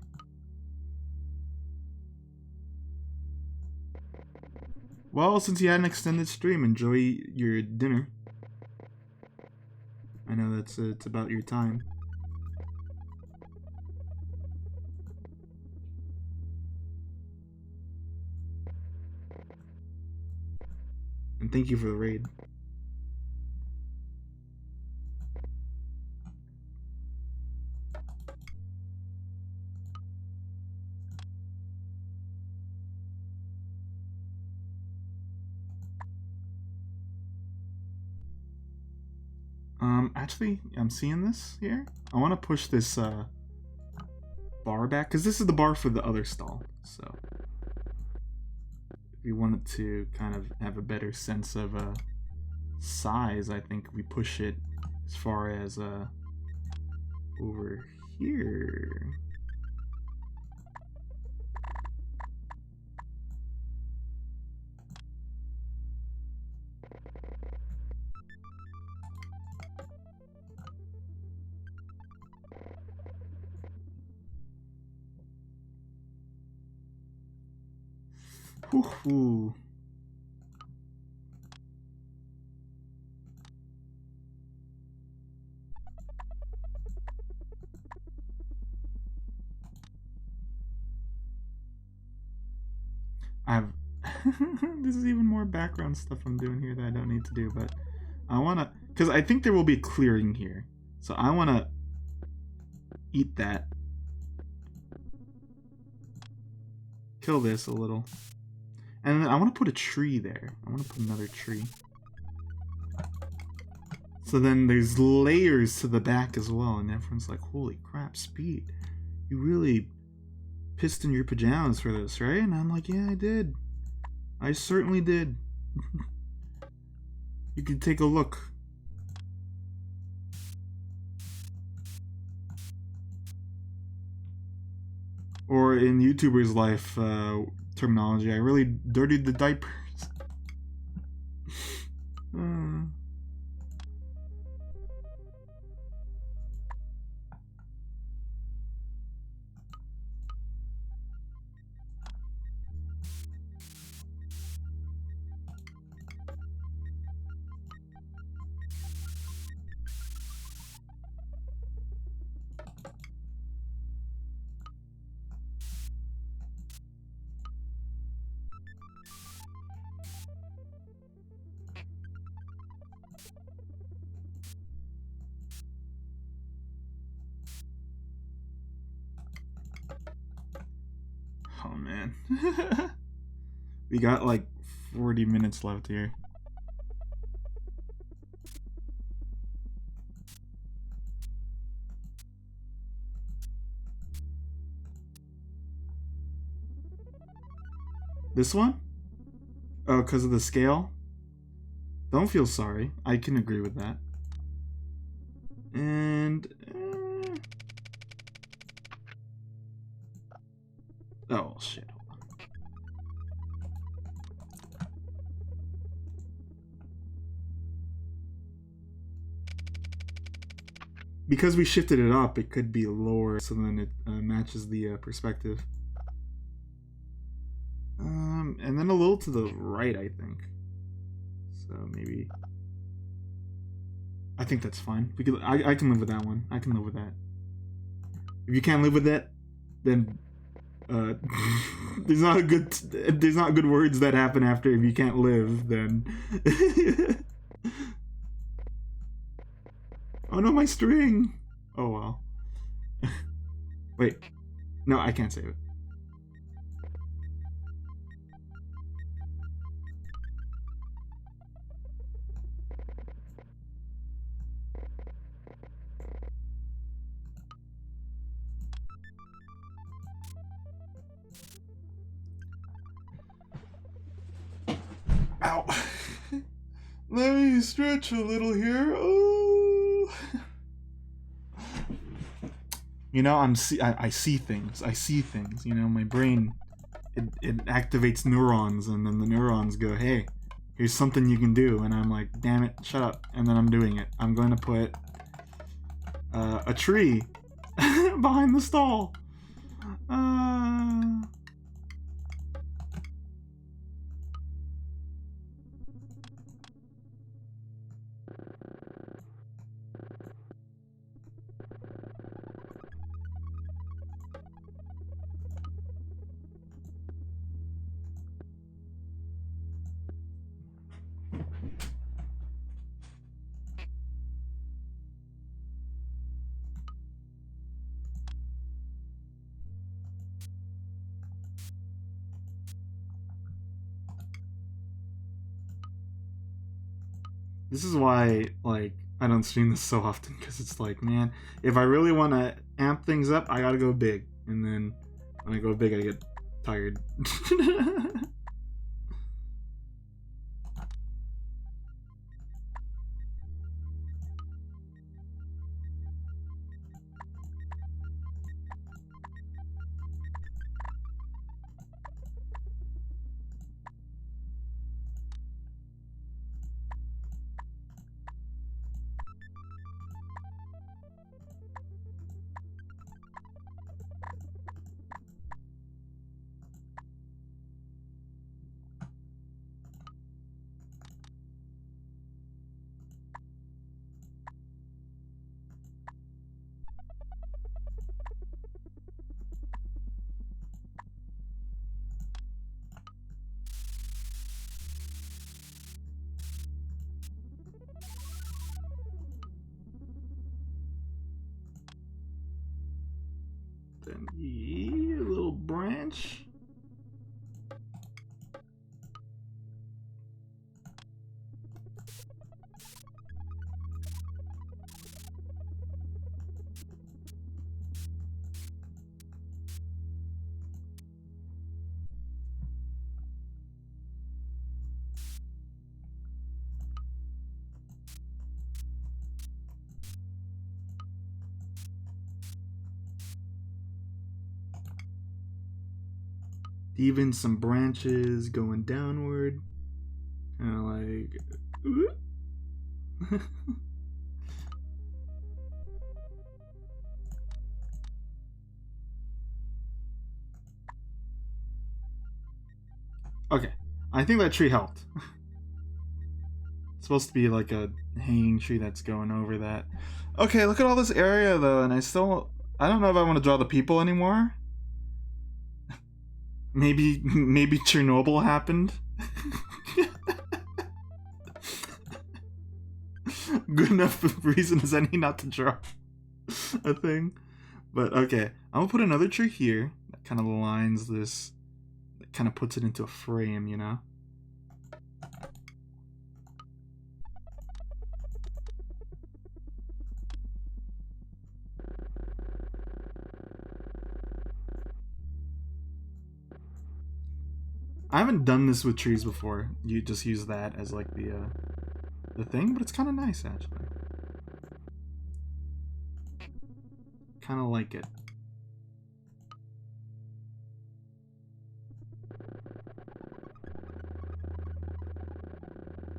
Well, since you had an extended stream, enjoy your dinner. I know that's it's about your time. And thank you for the raid. Actually, I'm seeing this here. I want to push this bar back, because this is the bar for the other stall. So if we wanted to kind of have a better sense of size, I think we push it as far as over here. Whew. I've this is even more background stuff I'm doing here that I don't need to do, but I wanna, because I think there will be clearing here, so I wanna eat that, kill this a little, and then I want to put a tree there. I want to put another tree. So then there's layers to the back as well, and everyone's like, holy crap, Speed, you really pissed in your pajamas for this, right? And I'm like, yeah, I did. I certainly did. You can take a look. Or in YouTubers' life terminology, I really dirtied the diapers. Oh man. We got like 40 minutes left here. This one? Oh, because of the scale? Don't feel sorry. I can agree with that. And... oh, shit. because we shifted it up, it could be lower, so then it matches the perspective. And then a little to the right, I think. So maybe. I think that's fine. We could. I can live with that one. I can live with that. If you can't live with that, then there's not good words that happen after if you can't live. Then. Oh no, my string. Oh well. Wait. No, I can't save it. Ow. Let me stretch a little here. Oh. You know, I see things. I see things. You know, my brain, it activates neurons, and then the neurons go, hey, here's something you can do. And I'm like, damn it, shut up. And then I'm doing it. I'm going to put a tree behind the stall. This is why, like, I don't stream this so often, because it's like, man, if I really want to amp things up, I gotta go big. And then when I go big, I get tired. Then a little branch. Even some branches going downward, kind of like. Okay, I think that tree helped. It's supposed to be like a hanging tree that's going over that. Okay, look at all this area though, and I don't know if I want to draw the people anymore. Maybe Chernobyl happened. Good enough reason as any not to draw a thing. But okay, I'm gonna put another tree here that kind of lines this, that kind of puts it into a frame, you know? I haven't done this with trees before. You just use that as like the thing, but it's kind of nice actually. Kind of like it.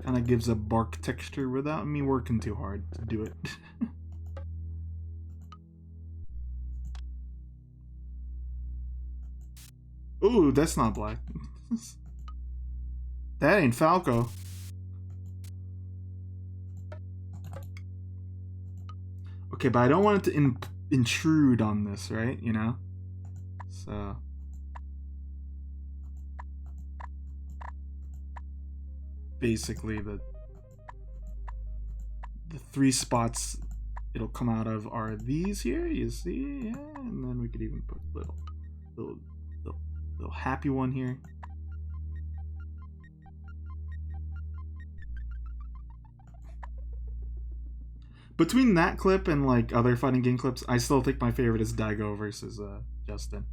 Kind of gives a bark texture without me working too hard to do it. Ooh, that's not black. That ain't Falco. Okay, but I don't want it to intrude on this, right? You know? So... basically, the 3 spots it'll come out of are these here, you see? Yeah, and then we could even put little happy one here. Between that clip and like other fighting game clips, I still think my favorite is Daigo versus Justin.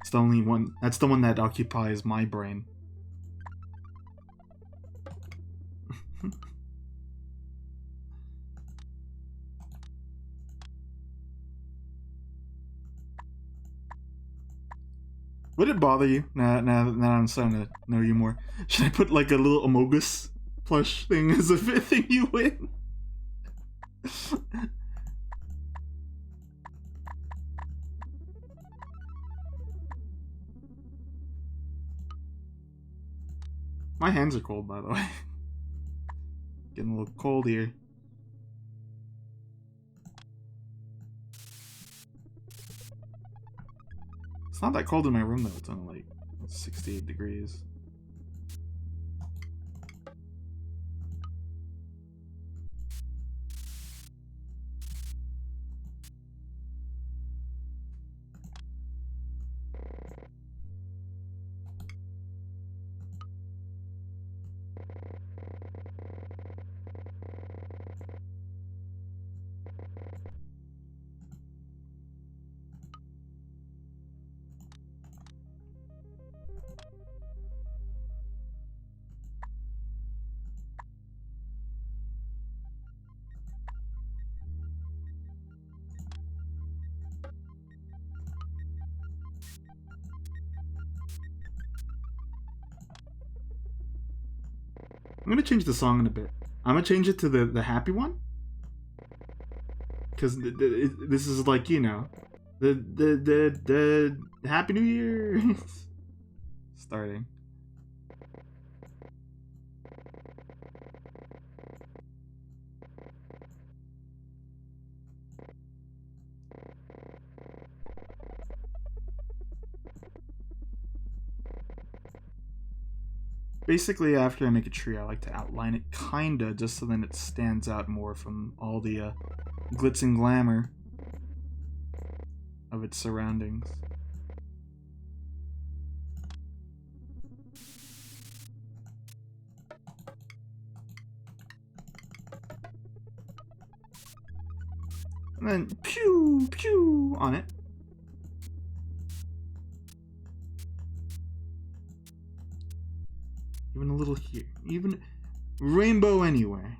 It's the only one. That's the one that occupies my brain. Would it bother you now that I'm starting to know you more? Should I put like a little Amogus plush thing as a thing you win? My hands are cold, by the way. Getting a little cold here. It's not that cold in my room though, it's only like 68 degrees. I'm gonna change the song in a bit. I'm gonna change it to the happy one, because this is like, you know, the Happy New Year starting. Basically, after I make a tree, I like to outline it kinda, just so then it stands out more from all the glitz and glamour of its surroundings. And then pew pew on it. Even a little here. Even rainbow anywhere.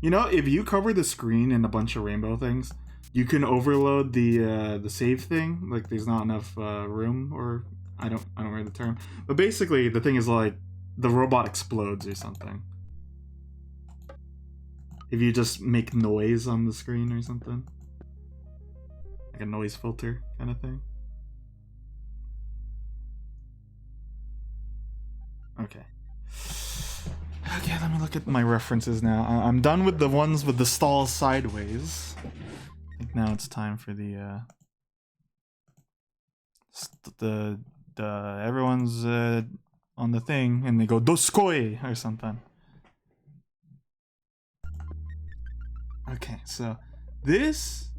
You know, if you cover the screen in a bunch of rainbow things, you can overload the save thing. Like there's not enough room, or I don't remember the term. But basically the thing is like the robot explodes or something. If you just make noise on the screen or something. Like a noise filter kind of thing. Okay. Okay, let me look at my references now. I'm done with the ones with the stall sideways. I think now it's time for the everyone's on the thing and they go doskoi or something. Okay, so this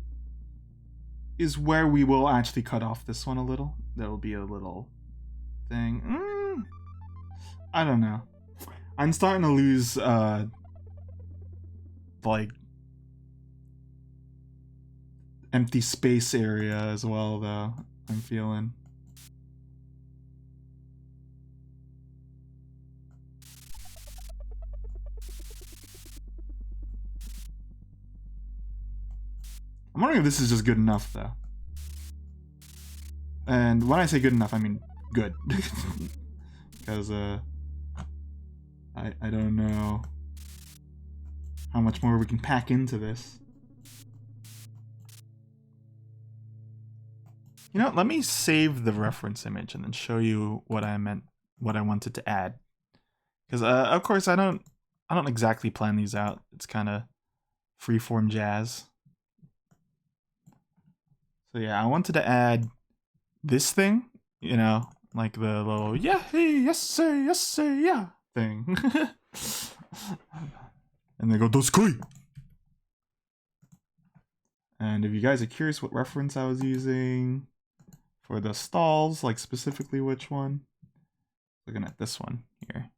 is where we will actually cut off this one a little. There will be a little thing. I don't know. I'm starting to lose, like, empty space area as well, though. I'm feeling. I'm wondering if this is just good enough, though. And when I say good enough, I mean good. Because, I don't know how much more we can pack into this. You know, let me save the reference image and then show you what I meant, what I wanted to add. Because of course I don't exactly plan these out. It's kind of freeform jazz. So yeah, I wanted to add this thing, you know, like the little yeah, hey, yes sir, yeah thing. And they go doskoi. And if you guys are curious what reference I was using for the stalls, like specifically which one, looking at this one here.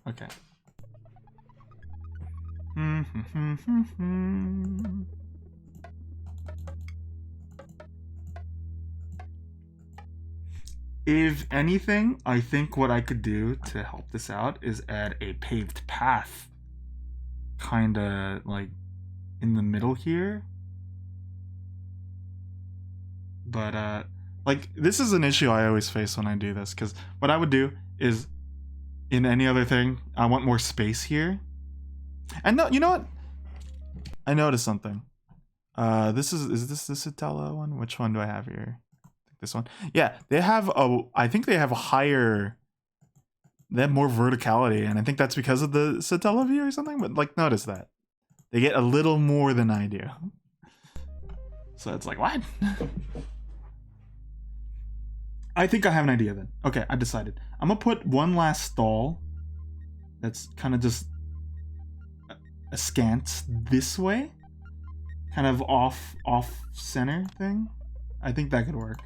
Okay. If anything, I think what I could do to help this out is add a paved path, kind of like in the middle here. But like this is an issue I always face when I do this, because what I would do is, in any other thing, I want more space here. And no, you know what? I noticed something. This is this the Satella one? Which one do I have here? This one. Yeah, they have I think they have a higher, they have more verticality, and I think that's because of the Satella view or something. But like, notice that they get a little more than I do. So it's like, what? I think I have an idea then. Okay, I decided. I'm gonna put one last stall that's kind of just askance this way, kind of off center thing. I think that could work.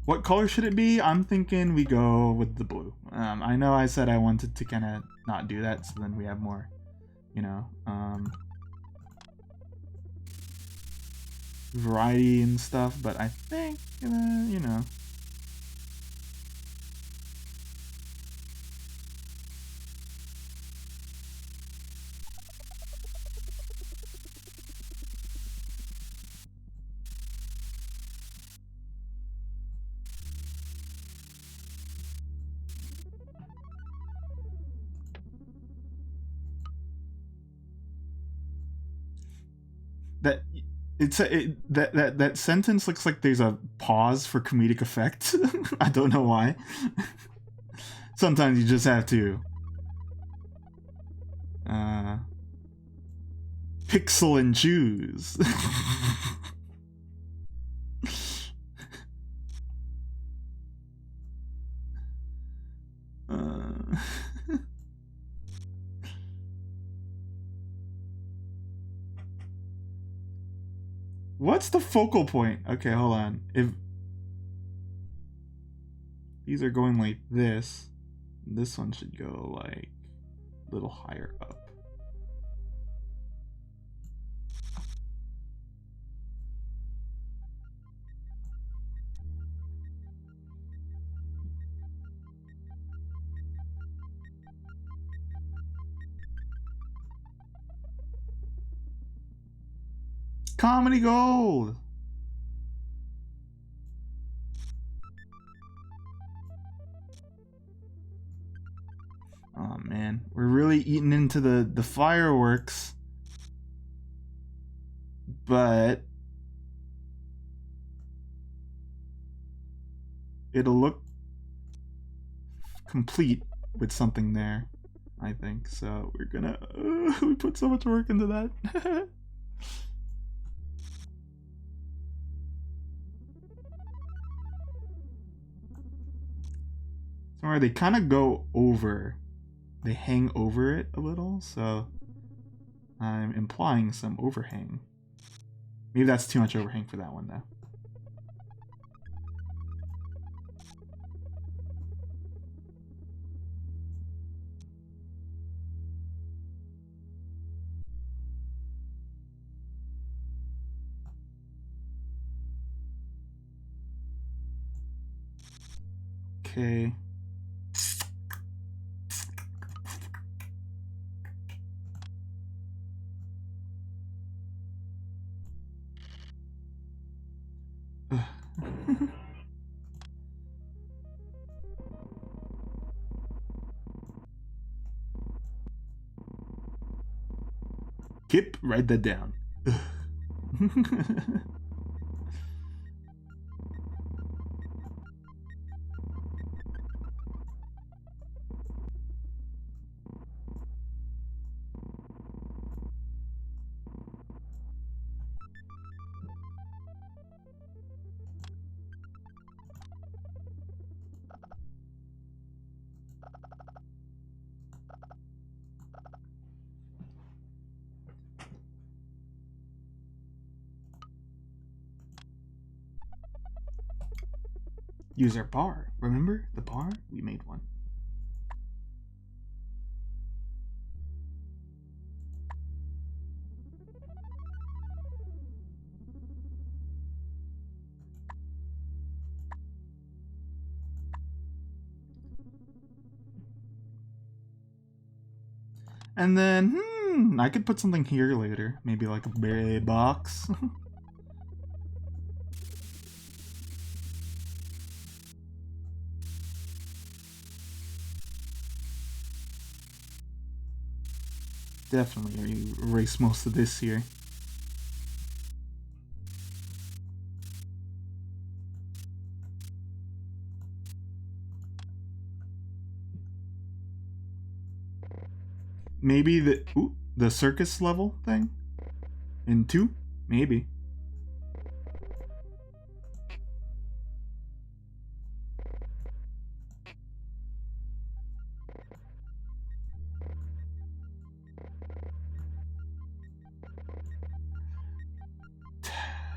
What color should it be? I'm thinking we go with the blue. I know I said I wanted to kind of not do that, so then we have more, you know, variety and stuff, but I think, you know. That that sentence looks like there's a pause for comedic effect. I don't know why. Sometimes you just have to pixel and choose. What's the focal point? Okay, hold on. If these are going like this one should go like a little higher up. Comedy gold! Oh man, we're really eating into the fireworks. But it'll look complete with something there, I think. So we're gonna we put so much work into that. Or they kind of go over, they hang over it a little, so I'm implying some overhang. Maybe that's too much overhang for that one though. Okay. Kip, write that down. Use our bar. Remember the bar? We made one. And then, I could put something here later. Maybe like a berry box. Definitely erase most of this here. Maybe the circus level thing? In 2? Maybe.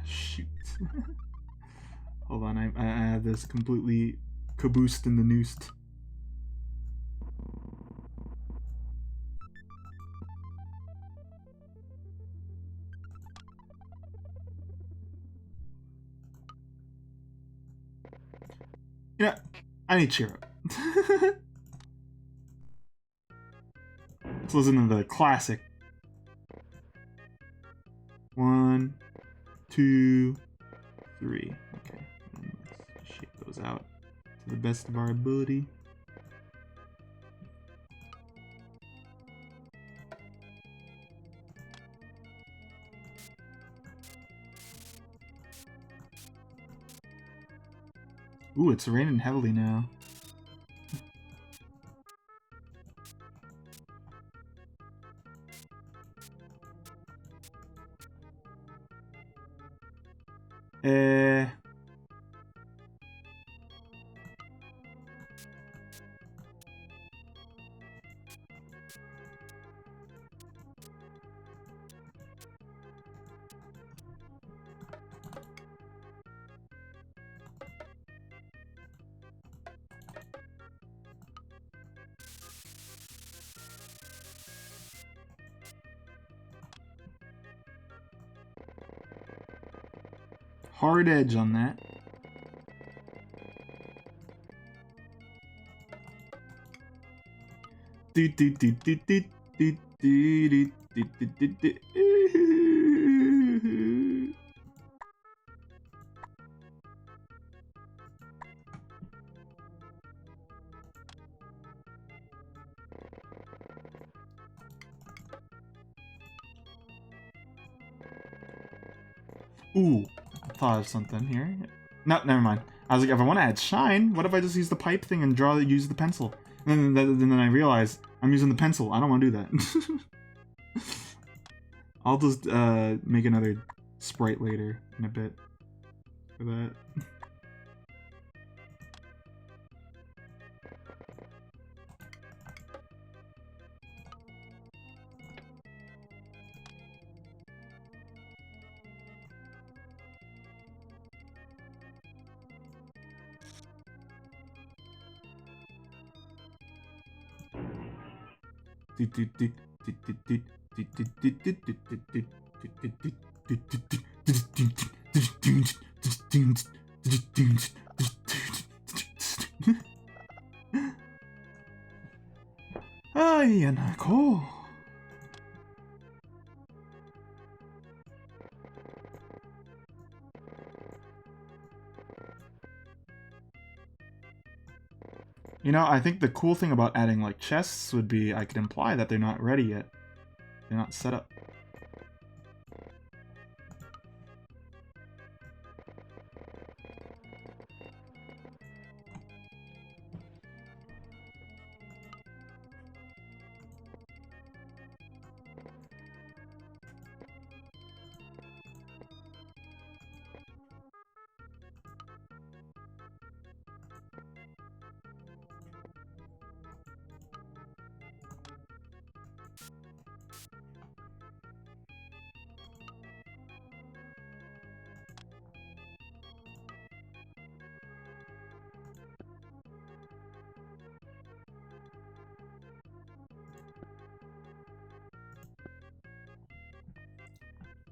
Shoot. Hold on, I have this completely caboosed in the noosed. Yeah, I need to cheer up. Let's listen to the classic. 1, 2, 3. Okay, let's shake those out to the best of our ability. Ooh, it's raining heavily now. Hard edge on that. Ooh, I thought of something here. No, never mind. I was like, if I want to add shine, what if I just use the pipe thing and use the pencil? And then I realized I'm using the pencil. I don't want to do that. I'll just make another sprite later in a bit for that. Ay, Anako. You know, I think the cool thing about adding like chests would be I could imply that they're not ready yet. They're not set up.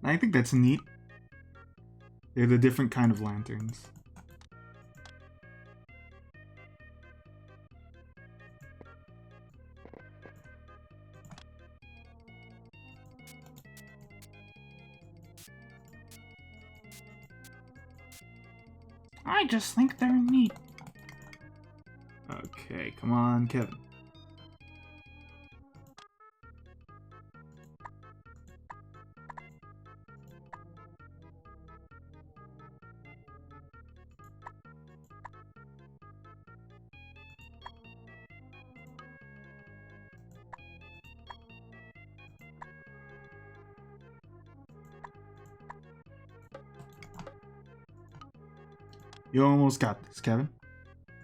I think that's neat. They're the different kind of lanterns. I just think they're neat. Okay, come on, Kevin. You almost got this, Kevin.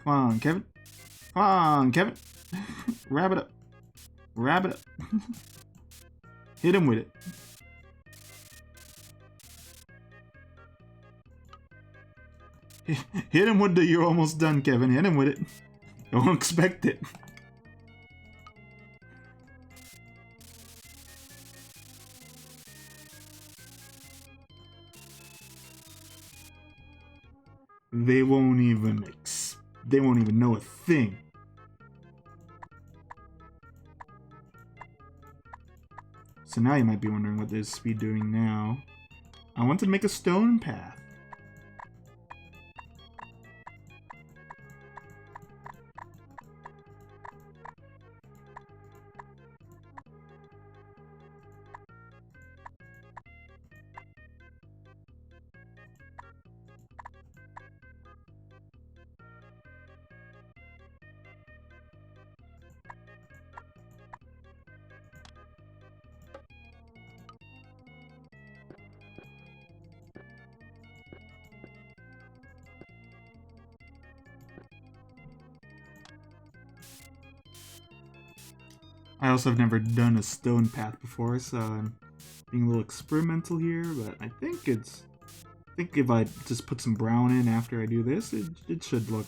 Come on, Kevin. Come on, Kevin. Wrap it up. Wrap it up. Hit him with it. Hit him with the "you're almost done," Kevin. Hit him with it. Don't expect it. They won't even know a thing. So now you might be wondering what this speed doing now. I want to make a stone path. I also have never done a stone path before, so I'm being a little experimental here, but I think if I just put some brown in after I do this, it should look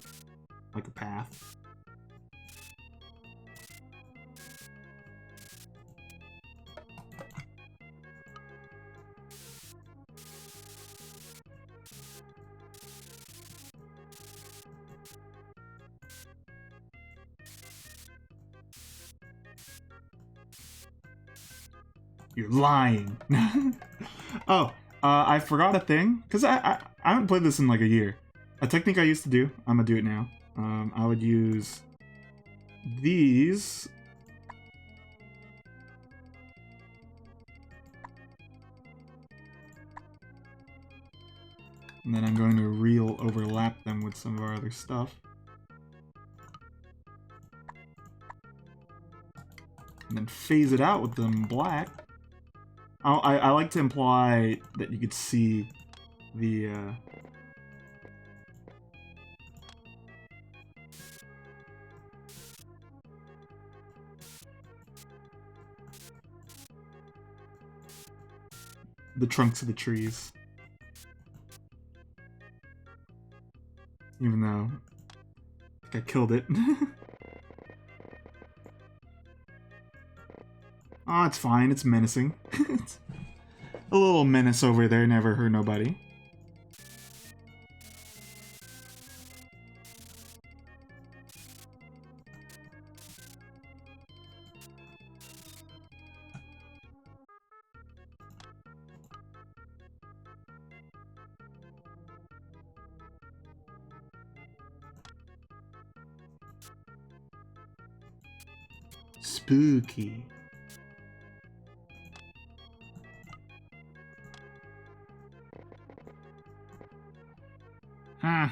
like a path. You're lying. Oh, I forgot a thing, because I haven't played this in like a year. A technique I used to do, I'm gonna do it now. I would use these. And then I'm going to overlap them with some of our other stuff. And then phase it out with them black. I like to imply that you could see the trunks of the trees. Even though I think I killed it. Oh, it's fine. It's menacing. A little menace over there never hurt nobody. Spooky. Huh.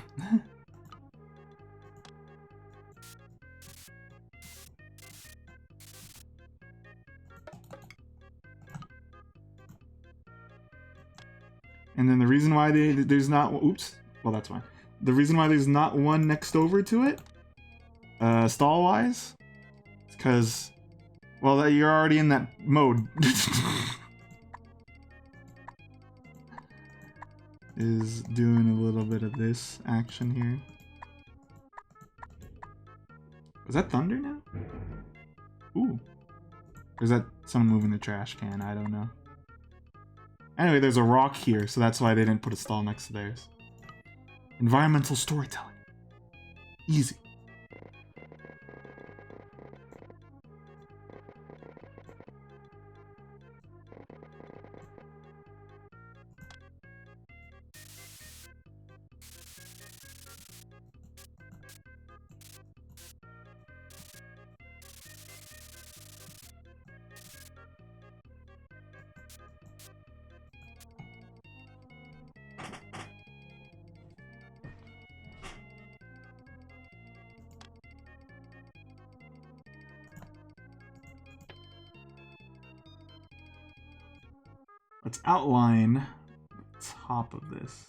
And then the reason why there's not... Oops. Well, that's fine. The reason why there's not one next over to it, stall-wise, is because, well, you're already in that mode. Is doing a little bit of this action here. Was that thunder now? Ooh. Or is that someone moving the trash can? I don't know. Anyway, there's a rock here, so that's why they didn't put a stall next to theirs. Environmental storytelling. Easy. Let's outline the top of this.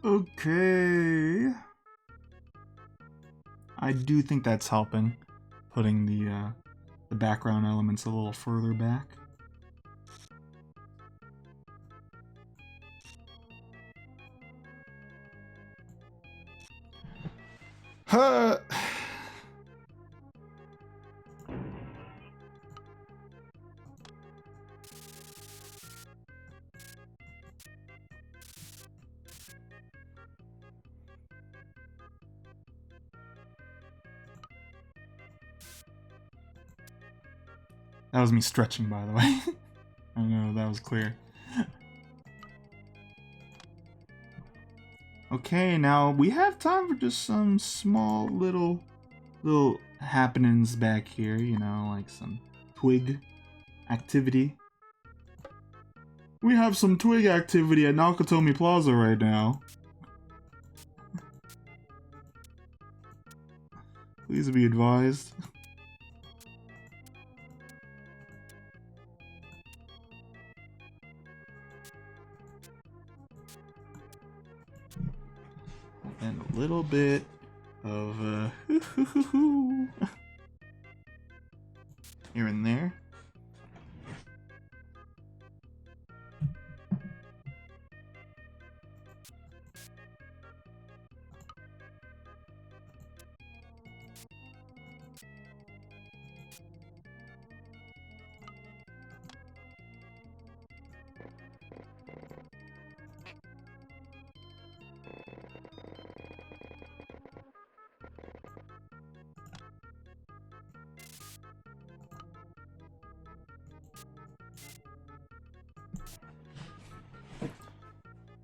Okay. I do think that's helping, putting the background elements a little further back. Huh. That was me stretching, by the way. I don't know if that was clear. Okay, now we have time for just some small little happenings back here, you know, like some twig activity. We have some twig activity at Nakatomi Plaza right now. Please be advised. And a little bit of here and there.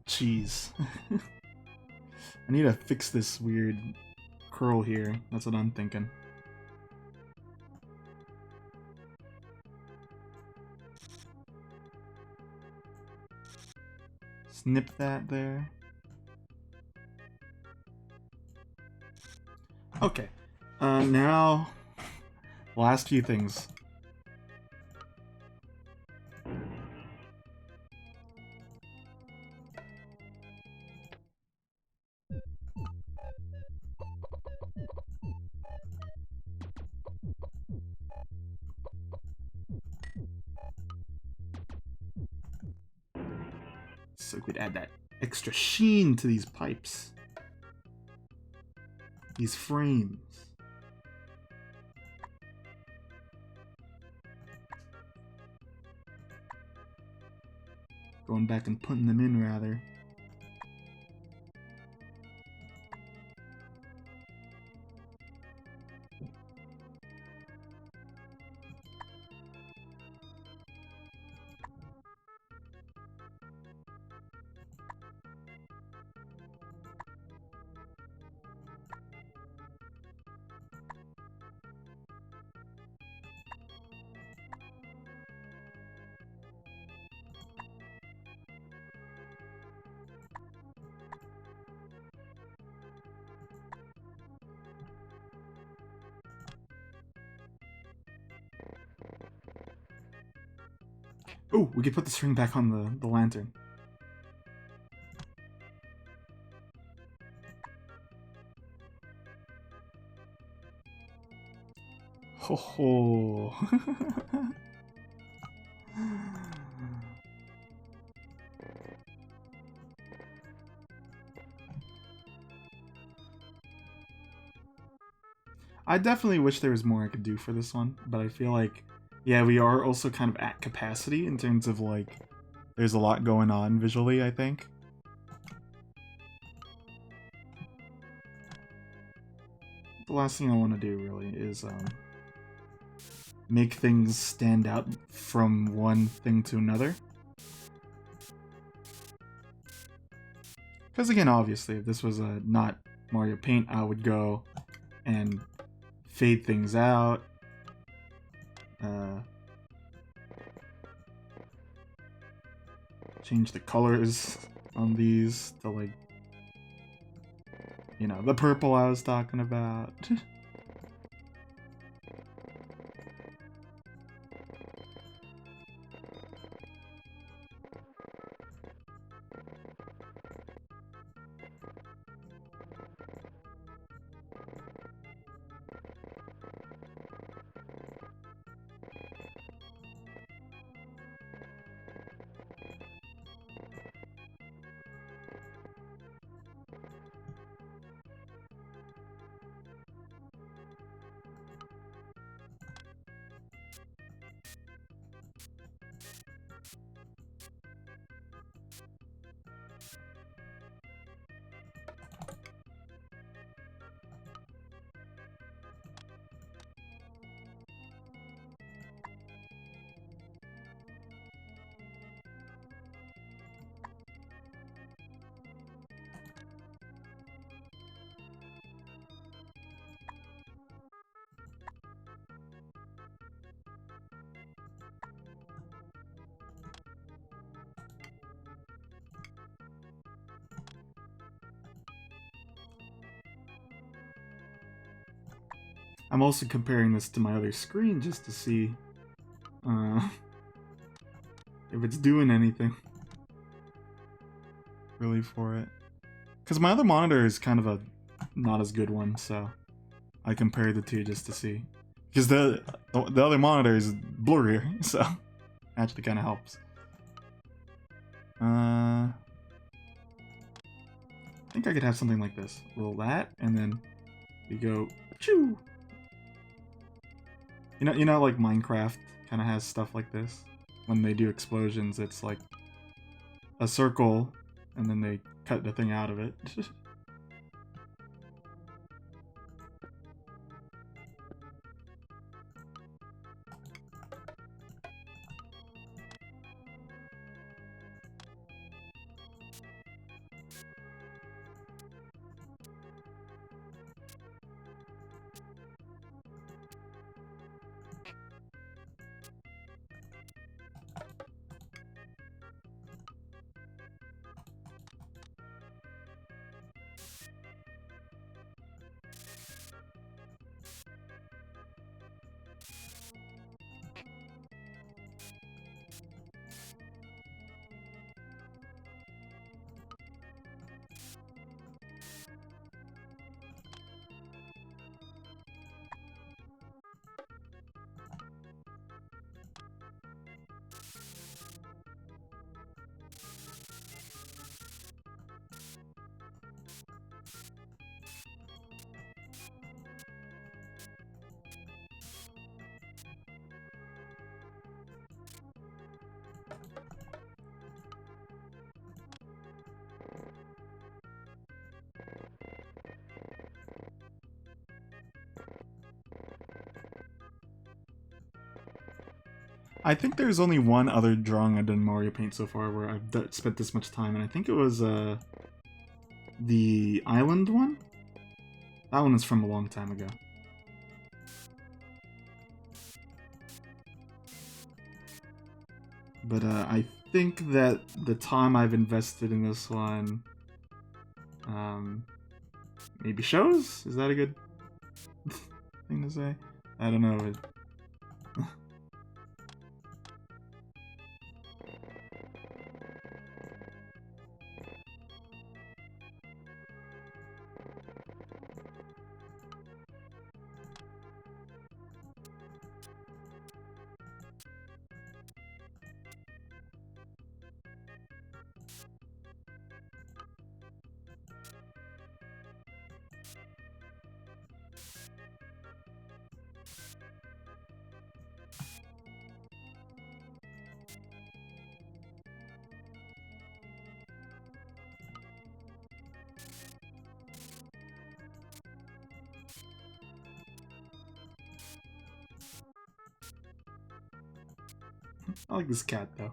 Jeez. I need to fix this weird curl here. That's what I'm thinking. Snip that there. Okay. Now, last few things. So we could add that extra sheen to these pipes. These frames. Going back and putting them in, rather. Oh, we could put the string back on the lantern. Ho ho. I definitely wish there was more I could do for this one, but I feel like, yeah, we are also kind of at capacity in terms of, like, there's a lot going on visually, I think. The last thing I want to do, really, is, make things stand out from one thing to another. Because, again, obviously, if this was not Mario Paint, I would go and fade things out, change the colors on these to, like, you know, the purple I was talking about. I'm also comparing this to my other screen just to see if it's doing anything really for it. Because my other monitor is kind of a not as good one, so I compared the two just to see. Because the other monitor is blurrier, so actually kind of helps. I think I could have something like this. A little that, and then we go choo. You know, like Minecraft kind of has stuff like this. When they do explosions, it's like a circle, and then they cut the thing out of it. I think there's only one other drawing I've done in Mario Paint so far where I've spent this much time, and I think it was the island one. That one is from a long time ago. But I think that the time I've invested in this one maybe shows? Is that a good thing to say? I don't know. I like this cat though.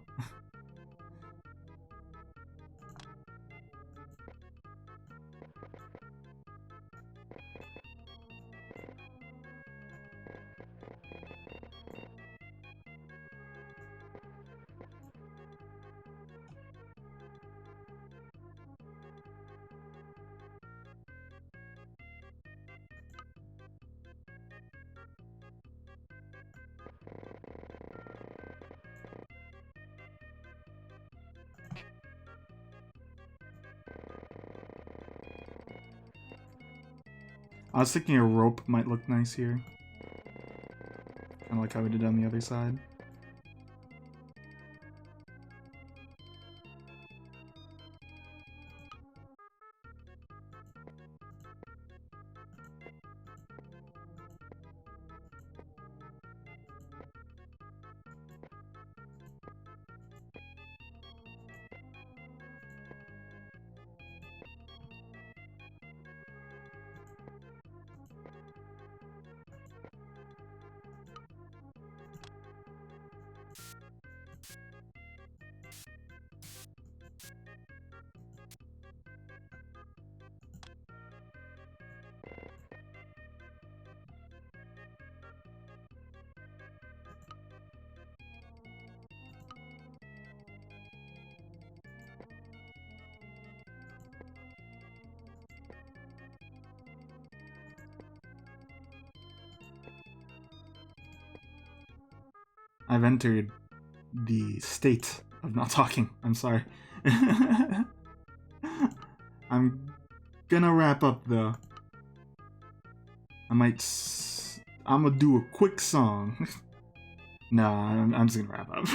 I was thinking a rope might look nice here. Kind of like how we did on the other side. I've entered the state of not talking. I'm sorry. I'm gonna wrap up though. I'm gonna do a quick song. No, I'm just gonna wrap up.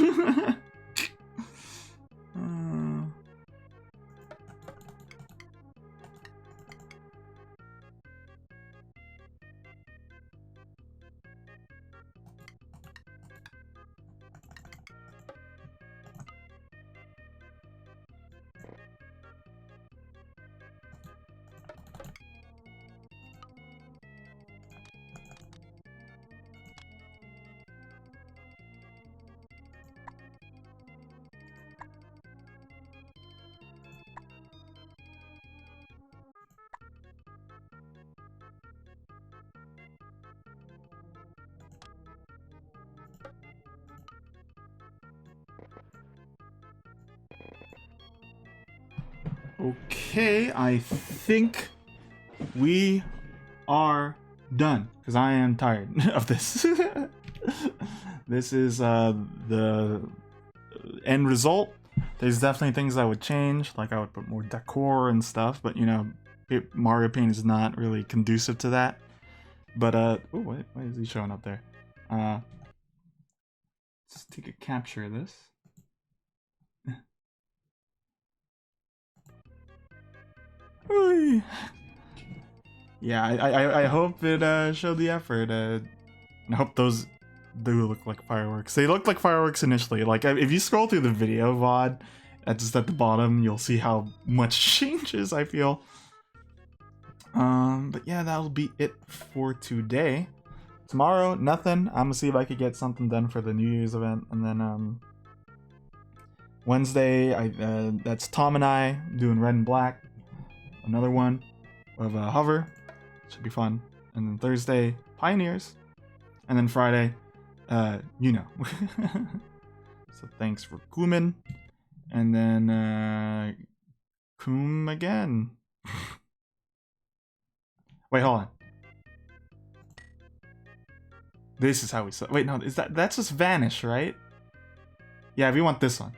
Okay, I think we are done because I am tired of this. This is the end result. There's definitely things I would change, like I would put more decor and stuff, but you know, Mario Paint is not really conducive to that. But oh, why is he showing up there? Let's take a capture of this. Yeah, I hope it showed the effort. I hope those do look like fireworks. They looked like fireworks initially. Like if you scroll through the video VOD, just at the bottom, you'll see how much changes I feel. But yeah, that'll be it for today. Tomorrow, nothing. I'm gonna see if I could get something done for the New Year's event, and then Wednesday, that's Tom and I doing Red and Black. Another one of Hover, should be fun. And then Thursday, Pioneers, and then Friday, you know. So thanks for Kumin, and then Kum again. Wait, hold on. This is how we saw. Wait, no, that's just Vanish, right? Yeah, we want this one.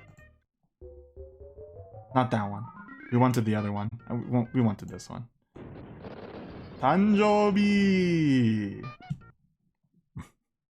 Not that one. We wanted the other one. We wanted this one. Tanjobi!